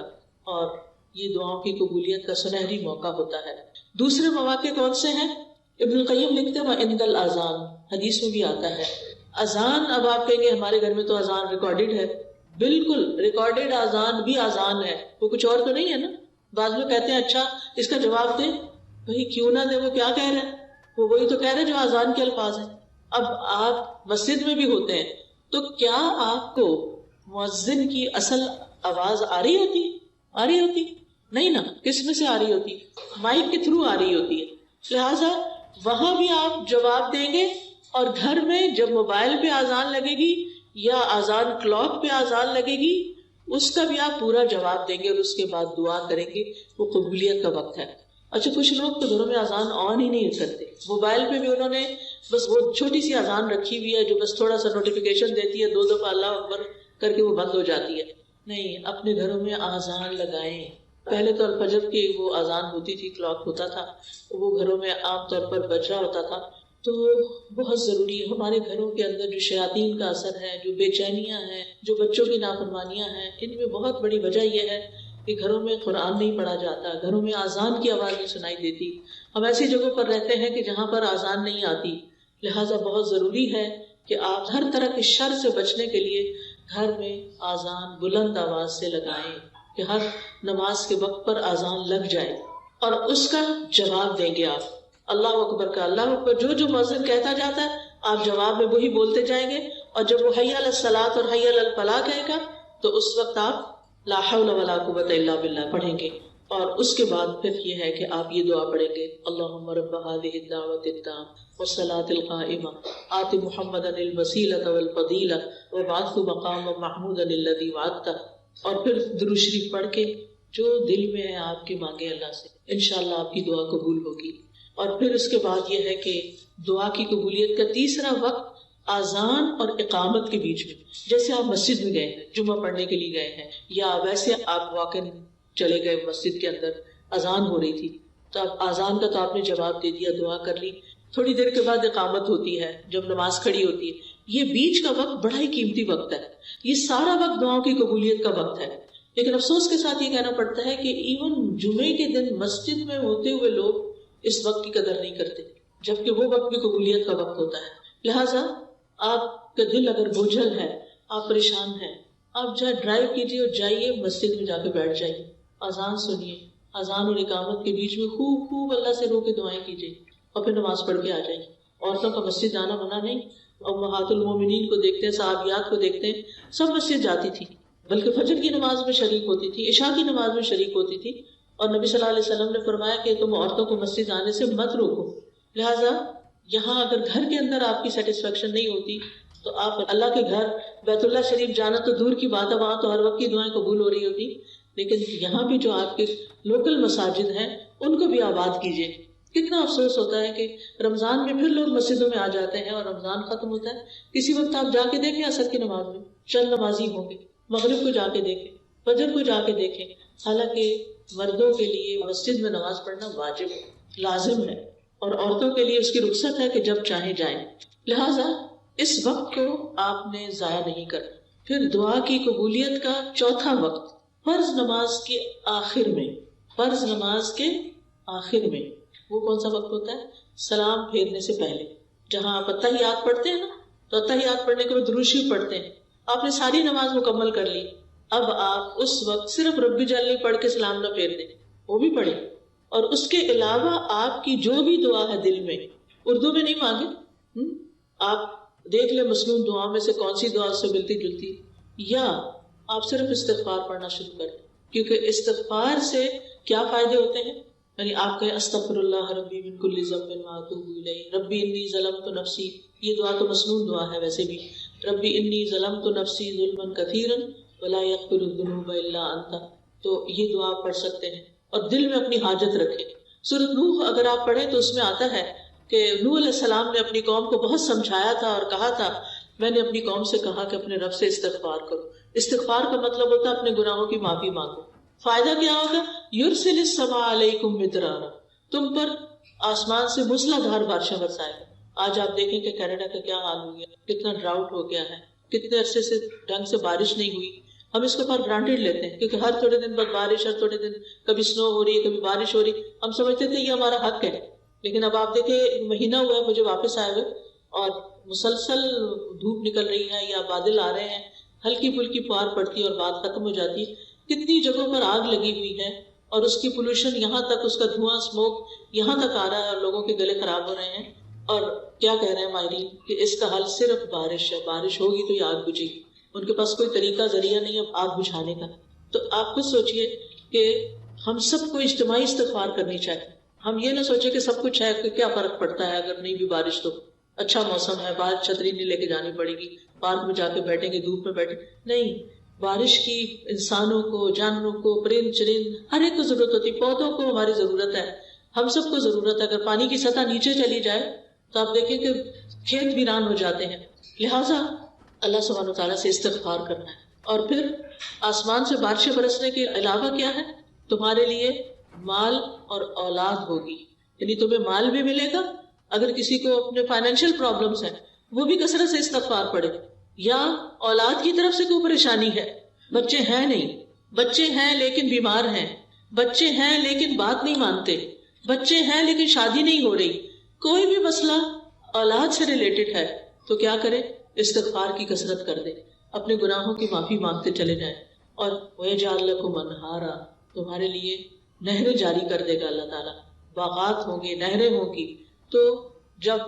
Speaker 1: اور یہ دعاؤں کی قبولیت کا سنہری موقع ہوتا ہے۔ دوسرے مواقع کون سے ہیں؟ ابن القیم لکھتے ہیں وَعِندَ الْأَذَانِ، حدیث میں بھی آتا ہے اذان۔ اب آپ کہیں گے ہمارے گھر میں تو اذان ریکارڈڈ ہے، بالکل ریکارڈڈ اذان بھی اذان ہے، وہ کچھ اور تو نہیں ہے نا۔ بعض لوگ کہتے ہیں اچھا اس کا جواب دیں، بھائی کیوں نہ دے، وہ کیا کہہ رہے ہیں؟ وہ وہی تو کہہ رہے ہیں جو اذان کے الفاظ ہیں۔ اب آپ مسجد میں بھی ہوتے ہیں تو کیا آپ کو مؤذن کی اصل آواز آ رہی ہوتی؟ نہیں نا، کس میں سے آ رہی ہوتی؟ مائک کے تھرو آ رہی ہوتی ہے۔ لہٰذا وہاں بھی آپ جواب دیں گے، اور گھر میں جب موبائل پہ اذان لگے گی یا اذان کلاک پہ اذان لگے گی، اس کا بھی آپ پورا جواب دیں گے، اور اس کے بعد دعا کریں گے۔ وہ قبولیت کا وقت ہے۔ اچھا کچھ لوگ تو گھروں میں اذان آن ہی نہیں کرتے، موبائل پہ بھی انہوں نے بس وہ چھوٹی سی اذان رکھی ہوئی ہے جو بس تھوڑا سا نوٹیفیکیشن دیتی ہے، 2 دفعہ اللہ اکبر کر کے وہ بند ہو جاتی ہے۔ نہیں، اپنے گھروں میں اذان لگائیں۔ پہلے تو الفجر کی وہ اذان ہوتی تھی، کلاک ہوتا تھا، وہ گھروں میں عام طور پر بج رہا ہوتا تھا، تو بہت ضروری ہے۔ ہمارے گھروں کے اندر جو شیاطین کا اثر ہے، جو بے چینیاں ہیں، جو بچوں کی نافرمانیاں ہیں، ان میں بہت بڑی وجہ یہ ہے کہ گھروں میں قرآن نہیں پڑھا جاتا، گھروں میں اذان کی آواز نہیں سنائی دیتی۔ ہم ایسی جگہوں پر رہتے ہیں کہ جہاں پر اذان نہیں آتی، لہٰذا بہت ضروری ہے کہ آپ ہر طرح کے شر سے بچنے کے لیے گھر میں اذان بلند آواز سے لگائیں، کہ ہر نماز کے وقت پر اذان لگ جائے، اور اس کا جواب دیں گے آپ۔ اللہ اکبر کا اللہ اکبر جو مؤذن کہتا جاتا ہے آپ جواب میں وہی بولتے جائیں گے، اور جب وہ حی علی الصلاۃ اور حی علی الفلاح کہے گا تو اس وقت آپ لا حول ولا قوۃ الا باللہ پڑھیں گے، اور اس کے بعد پھر یہ ہے کہ آپ یہ دعا پڑھیں گے اللہم رب هذه الدعوۃ التامۃ والصلاۃ القائمۃ آت محمدا الوسیلۃ والفضیلۃ وابعثہ مقاما محمودا الذی وعدتہ، اور پھر درود شریف پڑھ کے جو دل میں ہے آپ کے مانگے اللہ سے، انشاءاللہ آپ کی دعا قبول ہوگی۔ اور پھر اس کے بعد یہ ہے کہ دعا کی قبولیت کا تیسرا وقت اذان اور اقامت کے بیچ میں، جیسے آپ مسجد میں گئے ہیں، جمعہ پڑھنے کے لیے گئے ہیں، یا ویسے آپ واقع چلے گئے مسجد کے اندر، اذان ہو رہی تھی، تو اب آذان کا تو آپ نے جواب دے دیا، دعا کر لی، تھوڑی دیر کے بعد اقامت ہوتی ہے جب نماز کھڑی ہوتی ہے. یہ بیچ کا وقت بڑا ہی قیمتی وقت ہے، یہ سارا وقت دعاؤں کی قبولیت کا وقت ہے. لیکن افسوس کے ساتھ یہ کہنا پڑتا ہے کہ ایون جمعے کے دن مسجد میں ہوتے ہوئے لوگ اس وقت کی قدر نہیں کرتے، جبکہ وہ وقت بھی قبولیت کا وقت ہوتا ہے. لہٰذا آپ کا دل اگر بوجھل ہے، آپ پریشان ہیں، آپ جہاں ڈرائیو کیجیے اور جائیے مسجد میں جا کے بیٹھ جائیے، اذان سنیے، اذان اور اقامت کے بیچ میں خوب خوب اللہ سے رو کے دعائیں کیجیے اور پھر نماز پڑھ کے آ جائیے. عورتوں کا مسجد جانا منع نہیں. امہات المومنین کو دیکھتے ہیں، صحابیات کو دیکھتے ہیں، سب مسجد جاتی تھی، بلکہ فجر کی نماز میں شریک ہوتی تھی، عشاء کی نماز میں شریک ہوتی تھی. اور نبی صلی اللہ علیہ وسلم نے فرمایا کہ تم عورتوں کو مسجد آنے سے مت روکو. لہٰذا یہاں اگر گھر کے اندر آپ کی سیٹسفیکشن نہیں ہوتی تو آپ اللہ کے گھر بیت اللہ شریف جانا تو دور کی بات ہے، وہاں تو ہر وقت کی دعائیں قبول ہو رہی ہوتی. لیکن یہاں بھی جو آپ کے لوکل مساجد ہیں ان کو بھی آباد کیجیے. کتنا افسوس ہوتا ہے کہ رمضان میں پھر لوگ مسجدوں میں آ جاتے ہیں اور رمضان ختم ہوتا ہے، کسی وقت آپ جا کے دیکھیں عصر کی نماز میں چند نمازی ہوں گے، مغرب کو جا کے دیکھیں، فجر کو جا کے دیکھیں. حالانکہ مردوں کے لیے مسجد میں نماز پڑھنا واجب ہے، لازم ہے، اور عورتوں کے لیے اس کی رخصت ہے کہ جب چاہیں جائیں. لہٰذا اس وقت کو آپ نے ضائع نہیں کرنا. پھر دعا کی قبولیت کا چوتھا وقت فرض نماز کے آخر میں، فرض نماز کے آخر میں وہ کون سا وقت ہوتا ہے؟ سلام پھیرنے سے پہلے. جہاں آپ اتحیات پڑھتے ہیں نا، تو اتحیات پڑھنے کے بعد درود شریف پڑھتے ہیں. آپ نے ساری نماز مکمل کر لی، اب آپ اس وقت صرف ربی جل نہیں پڑھ کے سلام نہ پھیر دیں، وہ بھی پڑھیں، اور اس کے علاوہ آپ کی جو بھی دعا ہے دل میں، اردو میں نہیں مانگے، آپ دیکھ لیں مسنون دعا میں سے کون سی دعا سے ملتی جلتی، یا آپ صرف استغفار پڑھنا شروع کر دیں. کیونکہ استغفار سے کیا فائدے ہوتے ہیں؟ یعنی آپ کہیں استغفر اللہ ربی من کل ذنب واتوب الیہ، ربی انی ظلمت نفسی، یہ دعا تو مسنون دعا ہے ویسے بھی، ربی انی ظلمت نفسی ظلما کثیرا ولا یغفر الذنوب الا انت، تو یہ دعا آپ پڑھ سکتے ہیں اور دل میں اپنی حاجت رکھیں. سورۃ نوح اگر آپ پڑھیں تو اس میں آتا ہے کہ نوح علیہ السلام نے اپنی قوم کو بہت سمجھایا تھا اور کہا تھا، میں نے اپنی قوم سے کہا کہ اپنے رب سے استغفار کرو. استغفار کا مطلب ہوتا ہے اپنے گناہوں کی معافی مانگو. فائدہ کیا ہوگا؟ یرسل السماء علیکم مدرارا، تم پر آسمان سے موسلادھار بارشیں برسائے گا. آج آپ دیکھیں کہ کینیڈا کا کیا حال ہو گیا، کتنا ڈراؤٹ ہو گیا ہے، کتنے عرصے سے ڈھنگ سے بارش نہیں ہوئی. ہم اس کو پر گرانٹیڈ لیتے ہیں کیونکہ ہر تھوڑے دن بعد بارش، ہر تھوڑے دن کبھی سنو ہو رہی ہے، کبھی بارش ہو رہی. ہم سمجھتے تھے یہ ہمارا حق ہے، لیکن اب آپ دیکھیں مہینہ ہوا ہے مجھے واپس آئے ہوئے اور مسلسل دھوپ نکل رہی ہے یا بادل آ رہے ہیں، ہلکی پھلکی پھوار پڑتی ہے اور بات ختم ہو جاتی ہے. کتنی جگہوں پر آگ لگی ہوئی ہے اور اس کی پولوشن یہاں تک، اس کا دھواں اسموک یہاں تک آ رہا ہے اور لوگوں کے گلے خراب ہو رہے ہیں. اور کیا کہہ رہے ہیں ماہرین کہ اس کا حل صرف بارش ہے، بارش ہوگی تو یہ آگ بجھے گی. ان کے پاس کوئی طریقہ ذریعہ نہیں ہے آگ بجھانے کا. تو آپ خود سوچئے کہ ہم سب کو اجتماعی استغفار کرنی چاہیے. ہم یہ نہ سوچے کہ سب کچھ ہے کہ کیا فرق پڑتا ہے اگر نہیں بھی بارش، تو اچھا موسم ہے، باہر چھتری نہیں لے کے جانی پڑے گی، پارک میں جا کے بیٹھیں گے، دھوپ میں بیٹھیں. نہیں، بارش کی انسانوں کو، جانوروں کو، پرند چرند ہر ایک کو ضرورت ہوتی ہے. پودوں کو ہماری ضرورت ہے، ہم سب کو ضرورت ہے. اگر پانی کی سطح نیچے چلی جائے تو آپ دیکھیں کہ کھیت ویران ہو جاتے ہیں. لہٰذا اللہ سبحانہ وتعالیٰ سے استغفار کرنا ہے. اور پھر آسمان سے بارشیں برسنے کے علاوہ کیا ہے؟ تمہارے لیے مال اور اولاد ہوگی، یعنی تمہیں مال بھی ملے گا. اگر کسی کو اپنے فائنینشیل پرابلمس ہیں وہ بھی کثرت سے استغفار پڑھے. یا اولاد کی طرف سے کوئی پریشانی ہے، بچے ہیں نہیں، بچے ہیں لیکن بیمار ہیں، بچے ہیں لیکن بات نہیں مانتے، بچے ہیں لیکن شادی نہیں ہو رہی، کوئی بھی مسئلہ اولاد سے ریلیٹڈ ہے تو کیا کرے؟ استغفار کی کثرت کر دے، اپنے گناہوں کی معافی مانگتے چلے جائیں. اور وَيَجْعَلْ لَكُمْ أَنْهَارًا، تمہارے لیے نہریں جاری کر دے گا اللہ تعالیٰ. باغات ہوں گے، نہریں ہوں گی. تو جب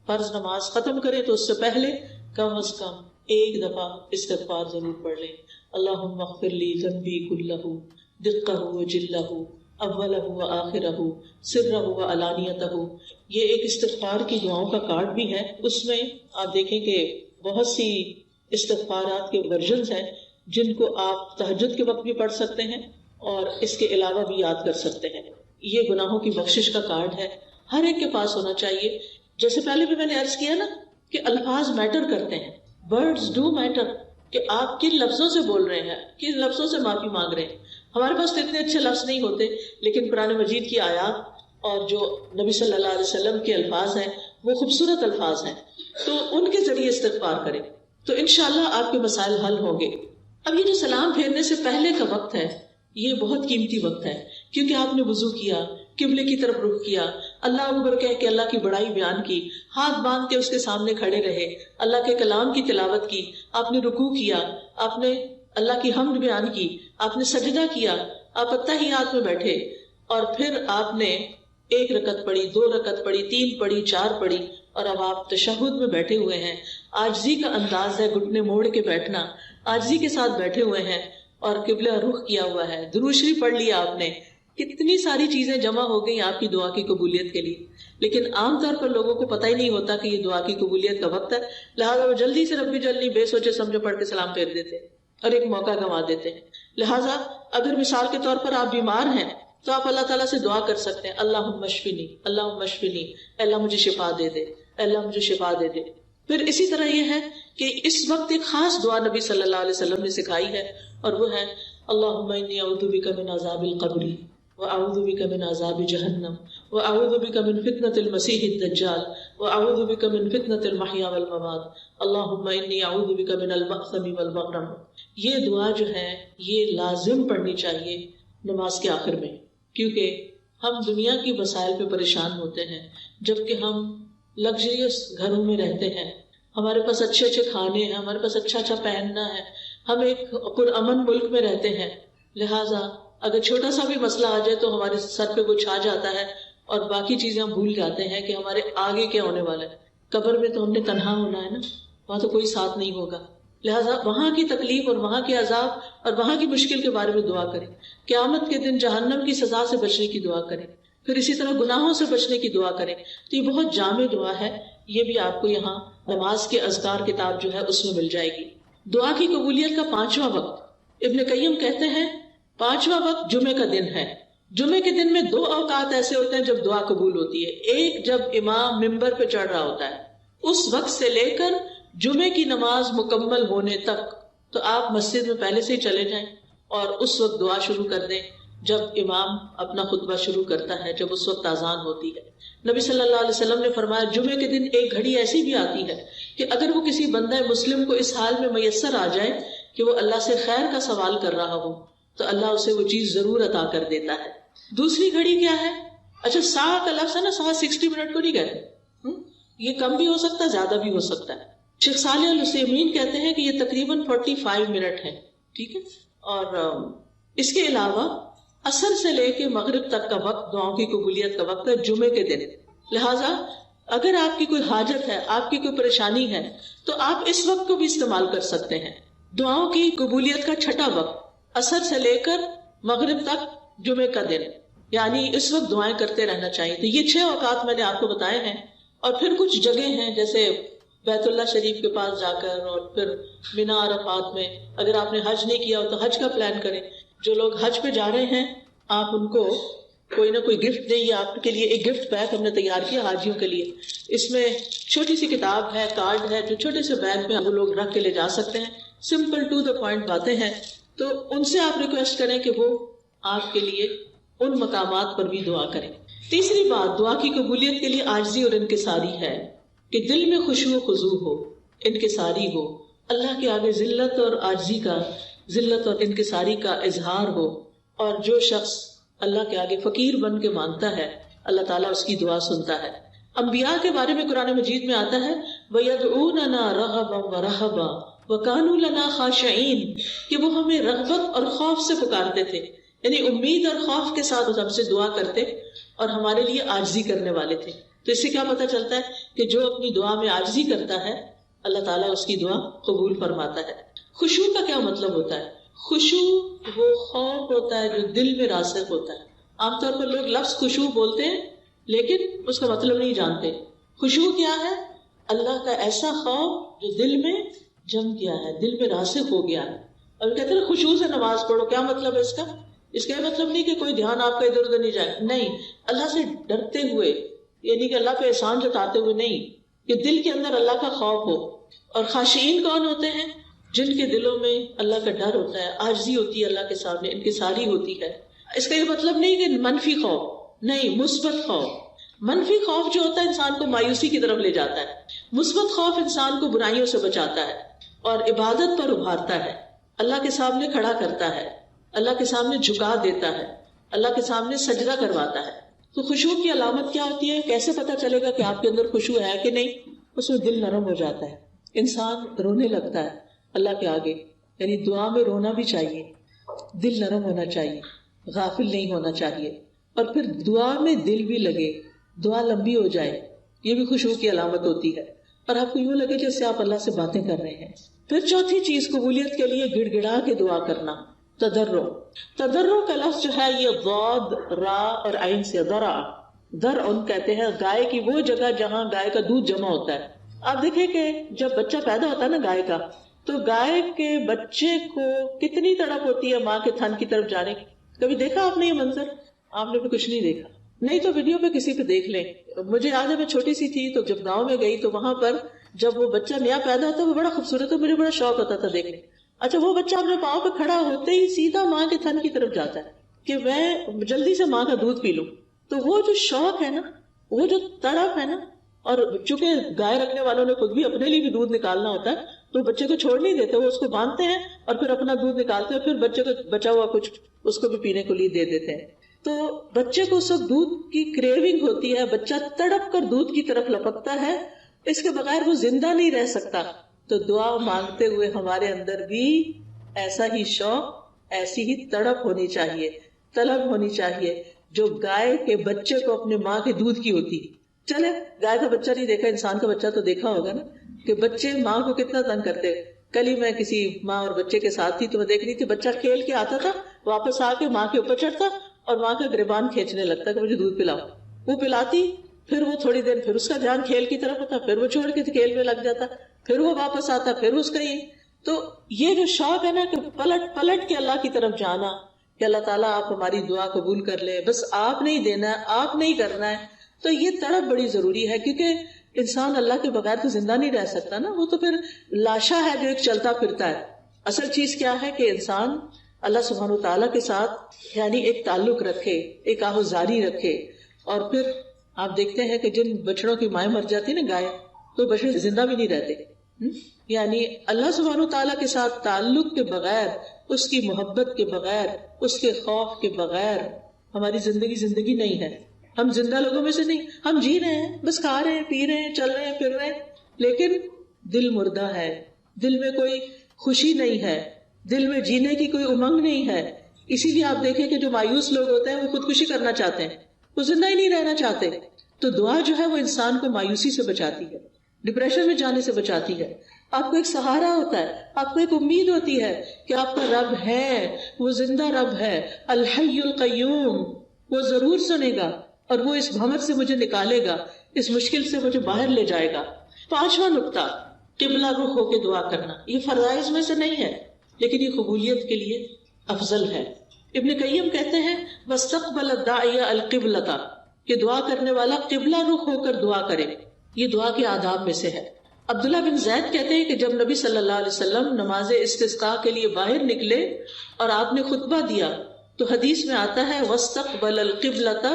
Speaker 1: فرض نماز ختم کریں تو اس سے پہلے کم از کم ایک دفعہ استغفار ضرور پڑھ لیں. اللہم اغفر لی ذنبی کلہ دقہ وجلہ اولہ وآخرہ سرہ وعلانیتہ. یہ ایک استغفار کی دعاؤں کا کارڈ بھی ہے. اس میں آپ دیکھیں کہ بہت سی استغفارات کے ورژنز ہیں جن کو آپ تہجد کے وقت بھی پڑھ سکتے ہیں اور اس کے علاوہ بھی یاد کر سکتے ہیں. یہ گناہوں کی بخشش کا کارڈ ہے، ہر ایک کے پاس ہونا چاہیے. جیسے پہلے بھی میں نے عرض کیا نا کہ الفاظ میٹر کرتے ہیں، words do matter، کہ آپ کن لفظوں سے بول رہے ہیں، کن لفظوں سے معافی مانگ رہے ہیں. ہمارے پاس تو اتنے اچھے لفظ نہیں ہوتے، لیکن قرآن مجید کی آیات اور جو نبی صلی اللہ علیہ وسلم کے الفاظ ہیں وہ خوبصورت الفاظ ہیں، تو ان کے ذریعے استغفار کریں تو انشاءاللہ آپ کے مسائل حل ہوں گے۔ اب یہ جو سلام پھیرنے سے پہلے کا وقت ہے یہ بہت قیمتی وقت ہے، کیونکہ آپ نے وضو کیا، قبلے کی طرف رخ کیا، اللہ اکبر کہہ کے اللہ کی بڑائی بیان کی، ہاتھ باندھ کے اس کے سامنے کھڑے رہے، اللہ کے کلام کی تلاوت کی، آپ نے رکوع کیا، آپ نے اللہ کی حمد بیان کی، آپ نے سجدہ کیا، آپ اتحیات میں بیٹھے، اور پھر آپ نے 1 رکعت پڑھی، 2 رکعت پڑھی، 3 پڑھی، 4 پڑھی، اور اب آپ تشہد میں بیٹھے ہوئے ہیں۔ عاجزی کا انداز ہے، گھٹنے موڑ کے بیٹھنا، عاجزی کے ساتھ بیٹھے ہوئے ہیں اور قبلہ رخ کیا ہوا ہے، درود شریف پڑھ لیا آپ نے، کتنی ساری چیزیں جمع ہو گئی آپ کی دعا کی قبولیت کے لیے۔ لیکن عام طور پر لوگوں کو پتہ ہی نہیں ہوتا کہ یہ دعا کی قبولیت کا وقت ہے، لہٰذا وہ جلدی سے ربی جلدی بے سوچے سمجھے پڑھ کے سلام پھیر دیتے اور ایک موقع گنوا دیتے ہیں۔ لہٰذا اگر مثال کے طور پر آپ بیمار ہیں تو آپ اللہ تعالیٰ سے دعا کر سکتے ہیں، اللہم اشفنی، اللہم اشفنی، اللہ مجھے شفا دے دے، اللہ مجھے شفا دے دے۔ پھر اسی طرح یہ ہے کہ اس وقت ایک خاص دعا نبی صلی اللہ علیہ وسلم نے سکھائی ہے، اور وہ ہے اللہم انی اعوذ بک من عذاب القبر واعوذ بک من عذاب جہنم واعوذ بک من فتنة المسیح الدجال واعوذ بک من فتنة المحیا والممات اللہم انی اعوذ بک من المأثم والمغرم۔ یہ دعا جو ہے یہ لازم پڑھنی چاہیے نماز کے آخر میں، کیونکہ ہم دنیا کی مسائل پہ پریشان ہوتے ہیں، جبکہ ہم لگژریس گھروں میں رہتے ہیں، ہمارے پاس اچھے اچھے کھانے ہیں، ہمارے پاس اچھا اچھا پہننا ہے، ہم ایک پرامن ملک میں رہتے ہیں، لہٰذا اگر چھوٹا سا بھی مسئلہ آ جائے تو ہمارے سر پہ وہ چھا جاتا ہے اور باقی چیزیں ہم بھول جاتے ہیں کہ ہمارے آگے کیا ہونے والا ہے۔ قبر میں تو ہم نے تنہا ہونا ہے نا، وہاں تو کوئی ساتھ نہیں ہوگا، لہٰذا وہاں کی تکلیف اور وہاں کے عذاب اور وہاں کی مشکل کے بارے میں دعا کریں، قیامت کے دن جہنم کی سزا سے بچنے کی دعا کریں، پھر اسی طرح گناہوں سے بچنے کی دعا کریں۔ تو یہ بہت جامع دعا ہے، یہ بھی آپ کو یہاں نماز کے اذکار کتاب جو ہے اس میں مل جائے گی۔ دعا کی قبولیت کا 5واں وقت، ابن قیم کہتے ہیں 5واں وقت جمعے کا دن ہے۔ جمعے کے دن میں 2 اوقات ایسے ہوتے ہیں جب دعا قبول ہوتی ہے، ایک جب امام ممبر پہ چڑھ رہا ہوتا ہے، اس وقت سے لے کر جمعے کی نماز مکمل ہونے تک تو آپ مسجد میں پہلے سے ہی چلے جائیں اور اس وقت دعا شروع کر دیں جب امام اپنا خطبہ شروع کرتا ہے، جب اس وقت اذان ہوتی ہے۔ نبی صلی اللہ علیہ وسلم نے فرمایا جمعے کے دن ایک گھڑی ایسی بھی آتی ہے کہ اگر وہ کسی بندہ مسلم کو اس حال میں میسر آ جائے کہ وہ اللہ سے خیر کا سوال کر رہا ہو تو اللہ اسے وہ چیز ضرور عطا کر دیتا ہے۔ دوسری گھڑی کیا ہے؟ اچھا سا کا لفظ ہے نا، سا 60 منٹ کو نہیں کہتے، یہ کم بھی ہو سکتا ہے زیادہ بھی ہو سکتا ہے۔ شیخ صالح العثیمین کہتے ہیں کہ یہ تقریباً 45 منٹ ہے، ٹھیک ہے۔ اور اس کے علاوہ عصر سے لے کے مغرب تک کا وقت دعاؤں کی قبولیت کا وقت ہے جمعے کے دن، لہٰذا اگر آپ کی کوئی حاجت ہے، آپ کی کوئی پریشانی ہے تو آپ اس وقت کو بھی استعمال کر سکتے ہیں۔ دعاؤں کی قبولیت کا 6واں وقت عصر سے لے کر مغرب تک جمعے کا دن، یعنی اس وقت دعائیں کرتے رہنا چاہیے۔ تو یہ 6 اوقات میں نے آپ کو بتائے ہیں، اور پھر کچھ جگہ ہیں جیسے بیت اللہ شریف کے پاس جا کر، اور پھر مینا عرفات میں، اگر آپ نے حج نہیں کیا ہو تو حج کا پلان کریں۔ جو لوگ حج پہ جا رہے ہیں آپ ان کو کوئی نہ کوئی گفٹ دیں، یا آپ کے لیے ایک گفٹ پیک ہم نے تیار کیا حاجیوں کے لیے، اس میں چھوٹی سی کتاب ہے، کارڈ ہے، جو چھوٹے سے بیگ میں وہ لوگ رکھ کے لے جا سکتے ہیں، سمپل ٹو دا پوائنٹ باتیں ہیں، تو ان سے آپ ریکویسٹ کریں کہ وہ آپ کے لیے ان مقامات پر بھی دعا کریں۔ تیسری بات دعا کی قبولیت کے لیے عاجزی اور انکساری ہے، کہ دل میں خشوع و خضوع ہو، انکساری ہو، اللہ کے آگے ذلت اور عاجزی کا، ذلت اور انکساری کا اظہار ہو۔ اور جو شخص اللہ کے آگے فقیر بن کے مانگتا ہے اللہ تعالیٰ اس کی دعا سنتا ہے۔ انبیاء کے بارے میں قرآن مجید میں آتا ہے وَيَدْعُونَنَا رَغَبًا وَرَهَبًا وَكَانُوا لَنَا خَاشِعِينَ، کہ وہ ہمیں رغبت اور خوف سے پکارتے تھے، یعنی امید اور خوف کے ساتھ ہم سے دعا کرتے اور ہمارے لیے عاجزی کرنے والے تھے۔ تو اس سے کیا پتہ چلتا ہے کہ جو اپنی دعا میں عاجزی کرتا ہے اللہ تعالیٰ اس کی دعا قبول فرماتا ہے۔ خشوع کا کیا مطلب ہوتا ہے؟ خشوع وہ خوف ہوتا ہے جو دل میں راسخ ہوتا ہے۔ عام طور پر لوگ لفظ خشوع بولتے ہیں لیکن اس کا مطلب نہیں جانتے۔ خشوع کیا ہے؟ اللہ کا ایسا خوف جو دل میں جم گیا ہے، دل میں راسخ ہو گیا ہے۔ اور کہتے ہیں خشوع سے نماز پڑھو، کیا مطلب ہے اس کا؟ اس کا مطلب نہیں کہ کوئی دھیان آپ کا ادھر ادھر نہیں جائے، نہیں، اللہ سے ڈرتے ہوئے، یعنی کہ اللہ پہ احسان جتاتے ہوئے نہیں، کہ دل کے اندر اللہ کا خوف ہو۔ اور خاشعین کون ہوتے ہیں؟ جن کے دلوں میں اللہ کا ڈر ہوتا ہے، عاجزی ہوتی ہے اللہ کے سامنے، انکساری ہوتی ہے۔ اس کا یہ مطلب نہیں کہ منفی خوف، نہیں، مثبت خوف. منفی خوف جو ہوتا ہے انسان کو مایوسی کی طرف لے جاتا ہے. مثبت خوف انسان کو برائیوں سے بچاتا ہے اور عبادت پر ابھارتا ہے، اللہ کے سامنے کھڑا کرتا ہے، اللہ کے سامنے جھکا دیتا ہے، اللہ کے سامنے سجدہ کرواتا ہے. تو خشوع کی علامت کیا ہوتی ہے؟ کیسے پتا چلے گا کہ آپ کے اندر خشوع ہے کہ نہیں؟ اس میں دل نرم ہو جاتا ہے، انسان رونے لگتا ہے اللہ کے آگے. یعنی دعا میں رونا بھی چاہیے، دل نرم ہونا چاہیے، غافل نہیں ہونا چاہیے، اور پھر دعا میں دل بھی لگے، دعا لمبی ہو جائے، یہ بھی خشوع کی علامت ہوتی ہے. اور آپ کو یوں لگے جیسے آپ اللہ سے باتیں کر رہے ہیں. پھر چوتھی چیز، قبولیت کے لیے گڑ گڑا کے دعا کرنا. تضرع کا لفظ جو ہے یہ ضاد، را اور عین سے درع. درع کہتے ہیں گائے کی وہ جگہ جہاں گائے کا دودھ جمع ہوتا ہے. آپ دیکھیں کہ جب بچہ پیدا ہوتا ہے نا گائے کا، تو گائے کے بچے کو کتنی تڑپ ہوتی ہے ماں کے تھن کی طرف جانے کی. کبھی دیکھا آپ نے یہ منظر؟ آپ نے بھی کچھ نہیں دیکھا، نہیں تو ویڈیو پہ کسی پہ دیکھ لیں. مجھے یاد ہے میں چھوٹی سی تھی تو جب گاؤں میں گئی تو وہاں پر جب وہ بچہ نیا پیدا ہوتا ہے وہ بڑا خوبصورت ہے، مجھے بڑا شوق ہوتا تھا دیکھنے. اچھا وہ بچہ اپنے پاؤں پہ کھڑا ہوتے ہی سیدھا ماں کے تھن کی طرف جاتا ہے کہ میں جلدی سے ماں کا دودھ پی لوں. تو وہ جو شوق ہے نا، وہ جو تڑپ ہے نا، اور چونکہ گائے رکھنے والوں نے خود بھی اپنے لیے بھی دودھ نکالنا ہوتا ہے تو بچے کو چھوڑ نہیں دیتے، وہ اس کو باندھتے ہیں اور پھر اپنا دودھ نکالتے ہیں، پھر بچے کو بچا ہوا کچھ اس کو بھی پینے کو لیے دے دیتے ہیں. تو بچے کو سب دودھ کی کریونگ ہوتی ہے، بچہ تڑپ کر دودھ کی طرف لپکتا ہے، اس کے بغیر وہ زندہ نہیں رہ سکتا. تو دعا مانگتے ہوئے ہمارے اندر بھی ایسا ہی شوق، ایسی ہی تڑپ ہونی چاہیے، طلب ہونی چاہیے جو گائے کے بچے کو اپنے ماں کے دودھ کی ہوتی. چلے گائے کا بچہ نہیں دیکھا، انسان کا بچہ تو دیکھا ہوگا نا کہ بچے ماں کو کتنا تنگ کرتے. کل ہی میں کسی ماں اور بچے کے ساتھ تھی تو میں دیکھ رہی تھی، بچہ کھیل کے آتا تھا، واپس آ کے ماں کے اوپر چڑھتا اور ماں کا گریبان کھینچنے لگتا کہ مجھے دودھ پلاؤ. وہ پلاتی، پھر وہ تھوڑی دیر پھر اس کا دھیان کھیل کی طرف ہوتا، پھر وہ چھوڑ کے کھیل میں لگ جاتا، پھر وہ واپس آتا، پھر اس کا یہ. تو یہ جو شوق ہے نا کہ پلٹ پلٹ کے اللہ کی طرف جانا کہ اللہ تعالیٰ آپ ہماری دعا قبول کر لے، بس آپ نہیں دینا ہے، آپ نہیں کرنا ہے. تو یہ تڑپ بڑی ضروری ہے، کیونکہ انسان اللہ کے بغیر تو زندہ نہیں رہ سکتا نا، وہ تو پھر لاشا ہے جو ایک چلتا پھرتا ہے. اصل چیز کیا ہے کہ انسان اللہ سبحانہ وتعالیٰ کے ساتھ یعنی ایک تعلق رکھے، ایک آہوزاری رکھے. اور پھر آپ دیکھتے ہیں کہ جن بچڑوں کی مائیں مر جاتی نا گائے، تو بچڑے زندہ بھی نہیں رہتے. یعنی اللہ سبحانہ وتعالیٰ کے ساتھ تعلق کے بغیر، اس کی محبت کے بغیر، اس کے خوف کے بغیر ہماری زندگی نہیں ہے. ہم زندہ لوگوں میں سے نہیں، ہم جی رہے ہیں، بس کھا رہے ہیں، پی رہے ہیں، چل رہے ہیں، پھر رہے ہیں، لیکن دل مردہ ہے، دل میں کوئی خوشی نہیں ہے، دل میں جینے کی کوئی امنگ نہیں ہے. اسی لیے آپ دیکھیں کہ جو مایوس لوگ ہوتے ہیں وہ خودکشی کرنا چاہتے ہیں، وہ زندہ ہی نہیں رہنا چاہتے. تو دعا جو ہے وہ انسان کو مایوسی سے بچاتی ہے، ڈپریشن میں جانے سے بچاتی ہے. آپ کو ایک سہارا ہوتا ہے، آپ کو ایک امید ہوتی ہے کہ آپ کا رب ہے، وہ زندہ رب ہے، الحی القیوم، وہ ضرور سنے گا اور وہ اس بھمر سے مجھے نکالے گا، اس مشکل سے مجھے باہر لے جائے گا. 5واں نقطہ، قبلہ رخ ہو کے دعا کرنا. یہ فرائض میں سے نہیں ہے لیکن یہ قبولیت کے لیے افضل ہے. ابن قیم کہتے ہیں واستقبل الداعی القبلۃ، کہ دعا کرنے والا قبلہ رخ ہو کر دعا کرے. یہ دعا کے آداب میں سے ہے. عبداللہ بن زید کہتے ہیں کہ جب نبی صلی اللہ علیہ وسلم نماز استسقاء کے لیے باہر نکلے اور آپ نے خطبہ دیا تو حدیث میں آتا ہے واستقبل القبلۃ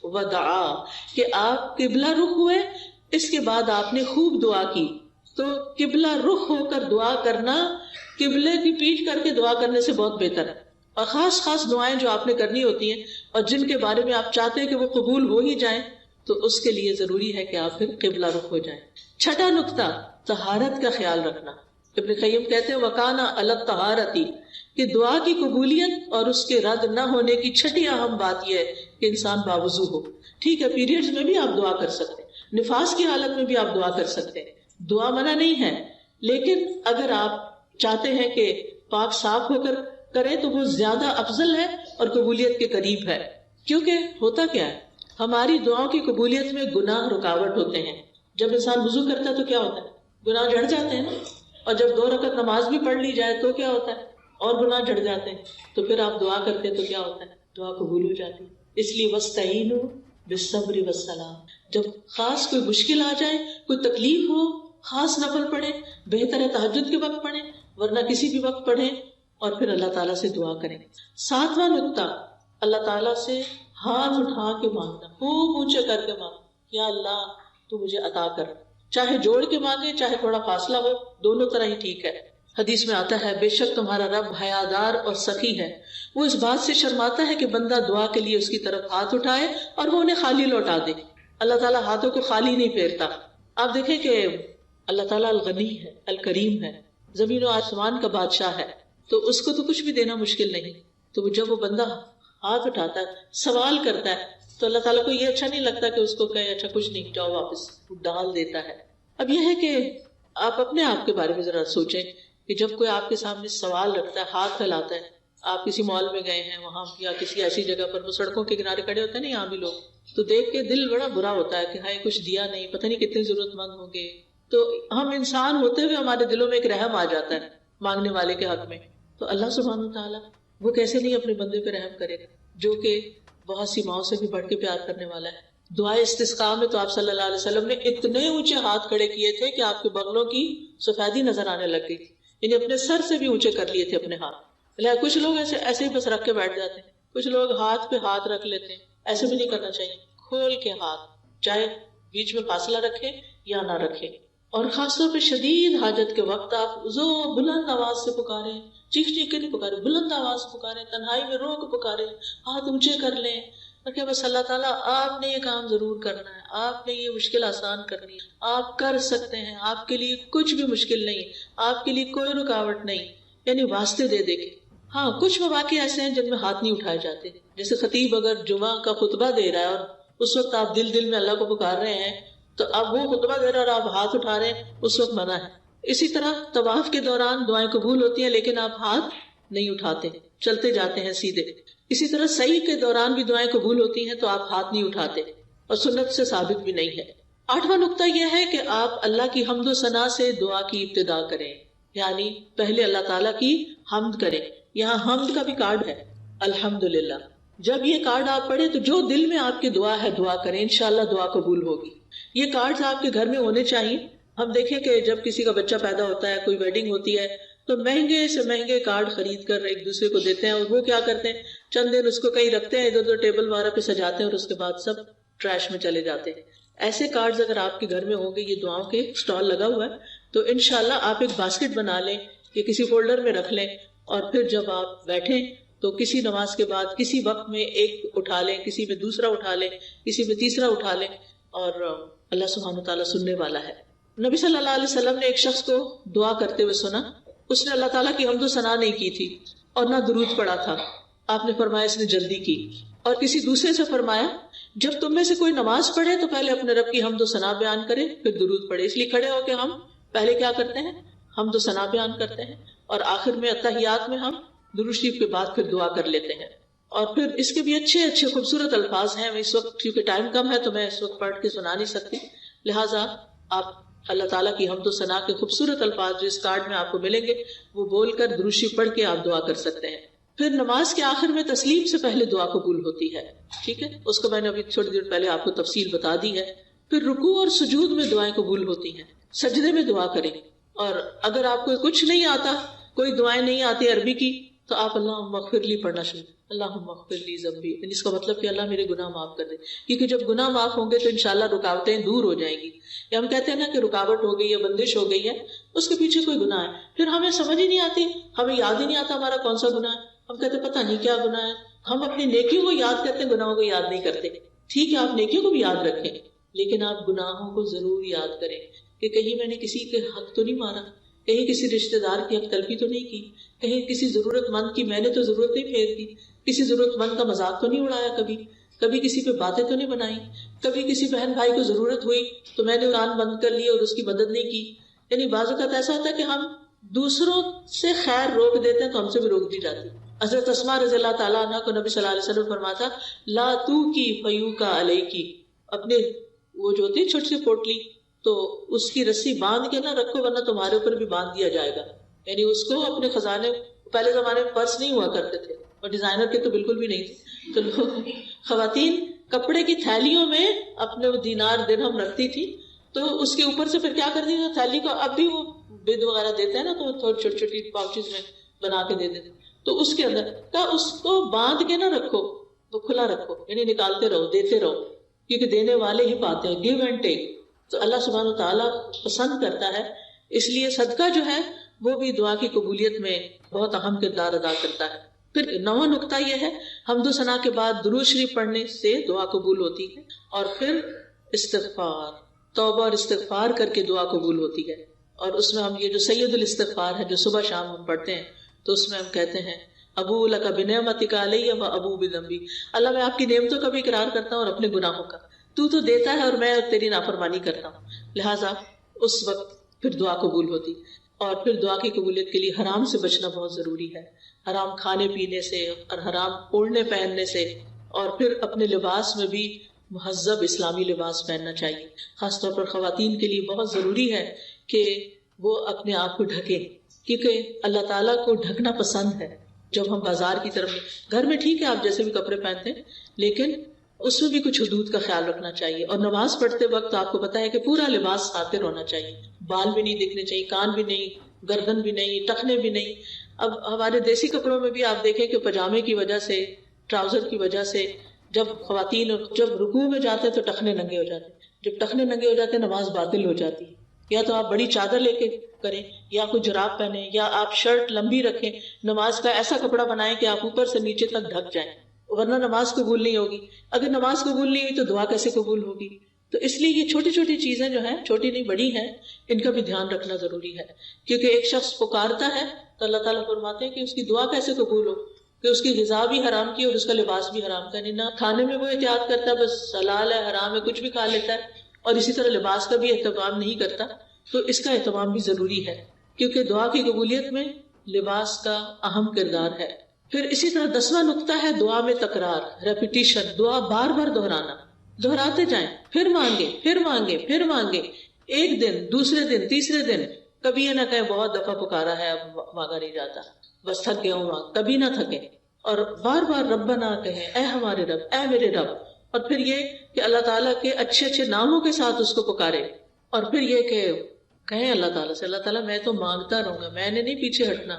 Speaker 1: ودعا، کہ آپ قبلہ رخ ہوئے، اس کے بعد آپ نے خوب دعا کی. تو قبلہ رخ ہو کر دعا کرنا قبلے کی پیٹھ کر کے دعا کرنے سے بہت بہتر ہے. اور خاص دعائیں جو آپ نے کرنی ہوتی ہیں اور جن کے بارے میں آپ چاہتے ہیں کہ وہ قبول ہو ہی جائیں، تو اس کے لیے ضروری ہے کہ آپ پھر قبلہ رخ ہو جائیں. 6واں نقطہ، طہارت کا خیال رکھنا. ابن قیم کہتے ہیں وَقَانَ عَلَى الطَّهَارَةِ، کہ دعا کی قبولیت اور اس کے رد نہ ہونے کی 6 اہم بات یہ ہے کہ انسان باوضو ہو. ٹھیک ہے، پیریڈز میں بھی آپ دعا کر سکتے ہیں، نفاس کی حالت میں بھی آپ دعا کر سکتے ہیں، دعا منع نہیں ہے، لیکن اگر آپ چاہتے ہیں کہ پاک صاف ہو کر کریں تو وہ زیادہ افضل ہے اور قبولیت کے قریب ہے. کیونکہ ہوتا کیا ہے، ہماری دعاؤں کی قبولیت میں گناہ رکاوٹ ہوتے ہیں. جب انسان وضو کرتا ہے تو کیا ہوتا ہے، گناہ جڑ جاتے ہیں نا. اور جب 2 رکعت نماز بھی پڑھ لی جائے تو کیا ہوتا ہے، اور گناہ جڑ جاتے ہیں. تو پھر آپ دعا کرتے ہیں تو کیا ہوتا ہے، دعا قبول ہو جاتی ہے. اس لیے وَاسْتَعِینُوا بِالصَّبْرِ وَالصَّلَاةِ، جب خاص کوئی مشکل آ جائے، کوئی تکلیف ہو، خاص نفل پڑھیں، بہتر ہے تہجد کے وقت پڑھیں ورنہ کسی بھی وقت پڑھیں، اور پھر اللہ تعالیٰ سے دعا کریں. 7واں نقطہ، اللہ تعالیٰ سے ہاتھ اٹھا کے مانگنا، خوب اونچے کر کے مانگنا، یا اللہ تو مجھے عطا کر، چاہے جوڑ کے مانگے چاہے تھوڑا فاصلہ ہو، دونوں طرح ہی ٹھیک ہے۔ حدیث میں آتا ہے بے شک تمہارا رب حیادار اور سخی ہے، وہ اس بات سے شرماتا ہے کہ بندہ دعا کے لیے اس کی طرف ہاتھ اٹھائے اور وہ انہیں خالی لوٹا دے۔ اللہ تعالیٰ ہاتھوں کو خالی نہیں پھیرتا۔ آپ دیکھیں کہ اللہ تعالیٰ الغنی ہے، الکریم ہے، زمین و آسمان کا بادشاہ ہے، تو اس کو تو کچھ بھی دینا مشکل نہیں۔ تو جب وہ بندہ ہاتھ اٹھاتا ہے، سوال کرتا ہے، تو اللہ تعالیٰ کو یہ اچھا نہیں لگتا کہ اس کو کہے اچھا کچھ نہیں جاؤ واپس، وہ ڈال دیتا ہے۔ اب یہ ہے کہ آپ اپنے آپ کے بارے میں ذرا سوچیں کہ جب کوئی آپ کے سامنے سوال رکھتا ہے، ہاتھ پھیلاتا ہے، آپ کسی مال میں گئے ہیں وہاں یا کسی ایسی جگہ پر، وہ سڑکوں کے کنارے کھڑے ہوتے ہیں نا یہاں بھی لوگ، تو دیکھ کے دل بڑا برا ہوتا ہے کہ ہائے کچھ دیا نہیں، پتہ نہیں کتنے ضرورت مند ہوں گے۔ تو ہم انسان ہوتے ہوئے ہمارے دلوں میں ایک رحم آ جاتا ہے مانگنے والے کے حق میں۔ تو اللہ سبحانہ وتعالیٰ وہ کیسے نہیں اپنے بندے پہ رحم کرے گا جو کہ بہت سی ماؤں سے بھی بڑھ کے پیار کرنے والا ہے۔ دعائے استسقاء میں تو آپ صلی اللہ علیہ وسلم نے اتنے اونچے ہاتھ کھڑے کیے تھے کہ آپ کے بغلوں کی سفیدی نظر آنے لگ گئی تھی، یعنی اپنے سر سے بھی اونچے کر لیے تھے اپنے ہاتھ۔ کچھ لوگ ایسے ہی بس رکھ کے بیٹھ جاتے ہیں، کچھ لوگ ہاتھ پہ ہاتھ رکھ لیتے ہیں، ایسے بھی نہیں کرنا چاہیے، کھول کے ہاتھ، چاہے بیچ میں فاصلہ رکھے یا نہ رکھے۔ اور خاص طور پہ شدید حاجت کے وقت آپ بلند آواز سے پکاریں، چیخ چیخ کے نہیں پکارے، بلند آواز سے پکاریں، تنہائی میں رو کے پکاریں، ہاتھ اونچے کر لیں، اور کہ بس اللہ تعالیٰ آپ نے یہ کام ضرور کرنا ہے، آپ نے یہ مشکل آسان کرنی ہے، آپ کر سکتے ہیں، آپ کے لیے کچھ بھی مشکل نہیں، آپ کے لیے کوئی رکاوٹ نہیں، یعنی واسطے دے دے کے۔ ہاں کچھ مواقع ایسے ہیں جن میں ہاتھ نہیں اٹھائے جاتے، جیسے خطیب اگر جمعہ کا خطبہ دے رہا ہے اور اس وقت آپ دل دل میں اللہ کو پکار رہے ہیں، تو اب وہ خطبہ دے رہا ہے اور آپ ہاتھ اٹھا رہے ہیں، اس وقت منع ہے۔ اسی طرح طواف کے دوران دعائیں قبول ہوتی ہیں لیکن آپ ہاتھ نہیں اٹھاتے، چلتے جاتے ہیں سیدھے۔ اسی طرح سعی کے دوران بھی دعائیں قبول ہوتی ہیں تو آپ ہاتھ نہیں اٹھاتے، اور سنت سے ثابت بھی نہیں ہے۔ 8واں نقطہ یہ ہے کہ آپ اللہ کی حمد و ثنا سے دعا کی ابتدا کریں، یعنی پہلے اللہ تعالیٰ کی حمد کریں۔ یہاں حمد کا بھی کارڈ ہے، الحمدللہ۔ جب یہ کارڈ آپ پڑھیں تو جو دل میں آپ کی دعا ہے دعا کریں، انشاءاللہ دعا قبول ہوگی۔ یہ کارڈز آپ کے گھر میں ہونے چاہیے۔ ہم دیکھیں کہ جب کسی کا بچہ پیدا ہوتا ہے، کوئی ویڈنگ ہوتی ہے، تو مہنگے سے مہنگے کارڈ خرید کر ایک دوسرے کو دیتے ہیں، اور وہ کیا کرتے ہیں چند دن اس کو کہیں رکھتے ہیں، ادھر ادھر ٹیبل وغیرہ پہ سجاتے ہیں اور اس کے بعد سب ٹریش میں چلے جاتے ہیں۔ ایسے کارڈز اگر آپ کے گھر میں ہوں گے، یہ دعاؤں کے اسٹال لگا ہوا ہے، تو انشاءاللہ آپ ایک باسکٹ بنا لیں یا کسی فولڈر میں رکھ لیں، اور پھر جب آپ بیٹھیں تو کسی نماز کے بعد کسی وقت میں ایک اٹھا لیں، کسی میں دوسرا اٹھا لیں، کسی میں تیسرا اٹھا لیں، اور اللہ سبحانہ تعالیٰ سننے والا ہے۔ نبی صلی اللہ علیہ وسلم نے ایک شخص کو دعا کرتے ہوئے سنا، اس نے اللہ تعالیٰ کی حمد و ثنا نہیں کی تھی اور نہ درود پڑھا تھا۔ آپ نے فرمایا اس نے جلدی کی۔ اور کسی دوسرے سے فرمایا جب تم میں سے کوئی نماز پڑھے تو پہلے اپنے رب کی حمد و ثنا بیان کرے پھر درود پڑھے۔ اس لیے کھڑے ہو کے ہم پہلے کیا کرتے ہیں؟ حمد و ثنا بیان کرتے ہیں، اور آخر میں اتحیات میں ہم درود شریف کے بعد پھر دعا کر لیتے ہیں۔ اور پھر اس کے بھی اچھے اچھے خوبصورت الفاظ ہیں، اس وقت کیونکہ ٹائم کم ہے تو میں اس وقت پڑھ کے سنا نہیں سکتی، لہٰذا آپ اللہ تعالیٰ کی حمد و ثنا کے خوبصورت الفاظ جو اس کارڈ میں آپ کو ملیں گے وہ بول کر درود شریف پڑھ کے آپ دعا کر سکتے ہیں۔ پھر نماز کے آخر میں تسلیم سے پہلے دعا قبول ہوتی ہے، ٹھیک ہے، اس کو میں نے ابھی تھوڑی دیر پہلے آپ کو تفصیل بتا دی ہے۔ پھر رکوع اور سجود میں دعائیں قبول ہوتی ہیں، سجدے میں دعا کریں، اور اگر آپ کو کچھ نہیں آتا، کوئی دعائیں نہیں آتی عربی کی، تو آپ اللہم اغفر لی پڑھنا شروع، اللہم اغفر لی ذنبی، اس کا مطلب کہ اللہ میرے گناہ معاف کر دے، کیونکہ جب گناہ معاف ہوں گے تو انشاءاللہ رکاوٹیں دور ہو جائیں گی۔ یا ہم کہتے ہیں نا کہ رکاوٹ ہو گئی ہے، بندش ہو گئی ہے، اس کے پیچھے کوئی گناہ ہے، پھر ہمیں سمجھ ہی نہیں آتی، ہمیں یاد ہی نہیں آتا ہمارا کون سا گناہ ہے، ہم کہتے پتہ نہیں کیا گناہ ہے، ہم اپنی نیکیوں کو یاد کرتے ہیں، گناہوں کو یاد نہیں کرتے۔ ٹھیک ہے آپ نیکیوں کو بھی یاد رکھیں، لیکن آپ گناہوں کو ضرور یاد کریں کہ کہیں میں نے کسی کے حق تو نہیں مارا، کہیں کسی رشتہ دار کی حق تلفی تو نہیں کی، کہیں کسی ضرورت مند کی میں نے تو ضرورت نہیں پھیر دی، کسی ضرورت مند کا مذاق تو نہیں اڑایا، کبھی کسی پہ باتیں تو نہیں بنائی، کبھی کسی بہن بھائی کو ضرورت ہوئی تو میں نے کان بند کر لیا اور اس کی مدد نہیں کی۔ یعنی بعض اوقات ایسا ہوتا ہے کہ ہم دوسروں سے خیر روک دیتے ہیں تو ہم سے بھی روک دی جاتی۔ حضرت اسماء رضی اللہ تعالیٰ عنہ کو نبی صلی اللہ علیہ وسلم فرماتا لا تو کی فیو کا علیہ کی، اپنے وہ جو ہوتی ہے چھوٹی سی پوٹلی تو اس کی رسی باندھ کے نہ رکھو ورنہ تمہارے اوپر بھی باندھ دیا جائے گا۔ یعنی اس کو اپنے خزانے، پہلے زمانے میں پرس نہیں ہوا کرتے تھے اور ڈیزائنر کے تو بالکل بھی نہیں تھے، تو لوگ خواتین کپڑے کی تھیلیوں میں اپنے دینار درہم رکھتی تھی، تو اس کے اوپر سے پھر کیا کرتی تھی تھیلی کو، اب بھی وہ بید وغیرہ دیتے ہیں نا تو تھوڑی چھوٹی چھوٹی پاؤچز میں بنا کے دے دیتے، تو اس کے اندر کا اس کو باندھ کے نہ رکھو، وہ کھلا رکھو، یعنی نکالتے رہو، دیتے رہو، کیونکہ دینے والے ہی پاتے ہیں، گیو اینڈ ٹیک. تو اللہ سبحانہ تعالیٰ پسند کرتا ہے، اس لیے صدقہ جو ہے وہ بھی دعا کی قبولیت میں بہت اہم کردار ادا کرتا ہے. پھر 9واں نقطہ یہ ہے، حمد و ثنا کے بعد درود شریف پڑھنے سے دعا قبول ہوتی ہے، اور پھر استغفار، توبہ اور استغفار کر کے دعا قبول ہوتی ہے. اور اس میں ہم یہ جو سید الاستغفار ہے جو صبح شام ہم پڑھتے ہیں، تو اس میں ہم کہتے ہیں ابو لک بنعمتک علی و ابو بذنبی، اللہ میں آپ کی نعمتوں کا بھی اقرار کرتا ہوں اور اپنے گناہوں کا، تو دیتا ہے اور میں تیری نافرمانی کرتا ہوں. لہٰذا اس وقت پھر دعا قبول ہوتی. اور پھر دعا کی قبولیت کے لیے حرام سے بچنا بہت ضروری ہے، حرام کھانے پینے سے اور حرام اوڑھنے پہننے سے. اور پھر اپنے لباس میں بھی مہذب اسلامی لباس پہننا چاہیے. خاص طور پر خواتین کے لیے بہت ضروری ہے کہ وہ اپنے آپ کو ڈھکیں، کیونکہ اللہ تعالیٰ کو ڈھکنا پسند ہے. جب ہم بازار کی طرف، گھر میں ٹھیک ہے آپ جیسے بھی کپڑے پہنتے ہیں، لیکن اس میں بھی کچھ حدود کا خیال رکھنا چاہیے. اور نماز پڑھتے وقت آپ کو پتا ہے کہ پورا لباس ساتر ہونا چاہیے، بال بھی نہیں دکھنے چاہیے، کان بھی نہیں، گردن بھی نہیں، ٹخنے بھی نہیں. اب ہمارے دیسی کپڑوں میں بھی آپ دیکھیں کہ پجامے کی وجہ سے، ٹراؤزر کی وجہ سے جب خواتین جب رکوع میں جاتے تو ٹخنے ننگے ہو جاتے، جب ٹخنے ننگے ہو جاتے نماز باطل ہو جاتی. یا تو آپ بڑی چادر لے کے کریں، یا کوئی جراب پہنیں، یا آپ شرٹ لمبی رکھیں، نماز کا ایسا کپڑا بنائیں کہ آپ اوپر سے نیچے تک ڈھک جائیں، ورنہ نماز قبول نہیں ہوگی. اگر نماز قبول نہیں ہوئی تو دعا کیسے قبول ہوگی؟ تو اس لیے یہ چھوٹی چھوٹی چیزیں جو ہیں، چھوٹی نہیں بڑی ہیں، ان کا بھی دھیان رکھنا ضروری ہے. کیونکہ ایک شخص پکارتا ہے تو اللہ تعالیٰ فرماتے ہیں کہ اس کی دعا کیسے قبول ہو، کہ اس کی غذا بھی حرام کی اور اس کا لباس بھی حرام کا. نہیں، نہ کھانے میں وہ احتیاط کرتا، بس حلال ہے حرام ہے کچھ بھی کھا لیتا ہے، اور اسی طرح لباس کا بھی اہتمام نہیں کرتا. تو اس کا اہتمام بھی ضروری ہے، کیونکہ دعا کی قبولیت میں لباس کا اہم کردار ہے. پھر اسی طرح 10واں نقطہ ہے دعا میں تکرار، ریپیٹیشن. دعا بار بار دہرانا، دہراتے جائیں، پھر مانگے پھر مانگے پھر مانگے، ایک دن، دوسرے دن، تیسرے دن. کبھی یہ نہ کہیں بہت دفعہ پکارا ہے اب مانگا نہیں جاتا، بس تھک گیا ہوں مانگ. کبھی نہ تھکے، اور بار بار ربنا کہیں، اے ہمارے رب، اے میرے رب. اور پھر یہ کہ اللہ تعالیٰ کے اچھے اچھے ناموں کے ساتھ اس کو پکارے. اور پھر یہ کہ کہیں اللہ تعالیٰ سے، اللہ تعالیٰ میں تو مانگتا رہوں گا، میں نے نہیں پیچھے ہٹنا،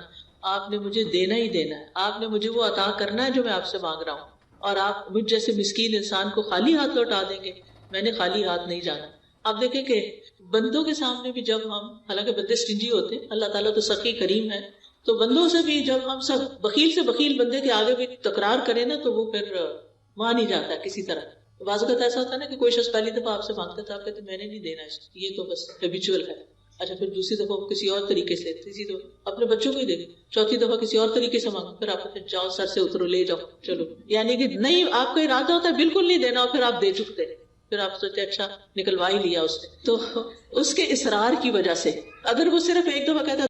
Speaker 1: آپ نے مجھے دینا ہی دینا ہے، آپ نے مجھے وہ عطا کرنا ہے جو میں آپ سے مانگ رہا ہوں. اور آپ مجھ جیسے مسکین انسان کو خالی ہاتھ لوٹا دیں گے، میں نے خالی ہاتھ نہیں جانا. آپ دیکھیں کہ بندوں کے سامنے بھی جب ہم، حالانکہ بندے سٹنجی ہوتے ہیں، اللہ تعالیٰ تو سخی کریم ہے، تو بندوں سے بھی جب ہم سب بخیل سے بخیل بندے کے آگے بھی تکرار کریں نا تو وہ پھر مان ہی جاتا ہے کسی طرح. بعض اوقات ایسا ہوتا ہے نا کہ کوئی شخص پہلی دفعہ آپ سے مانگتا تھا، آپ کہتے میں نے نہیں دینا، یہ تو بس ہیبیچول ہے. اچھا پھر دوسری دفعہ کسی اور طریقے سے، تیسری دفعہ اپنے بچوں کو ہی دے دیں، چوتھی دفعہ کسی اور طریقے سے مانگو، پھر آپ جاؤ سر سے اترو، لے جاؤ چلو. یعنی کہ نہیں، آپ کا ارادہ ہوتا ہے بالکل نہیں دینا، اور پھر آپ دے چکتے، پھر آپ سوچتے اچھا نکلوا ہی لیا اس نے. تو اس کے اصرار کی وجہ سے، اگر وہ صرف ایک دفعہ کہتا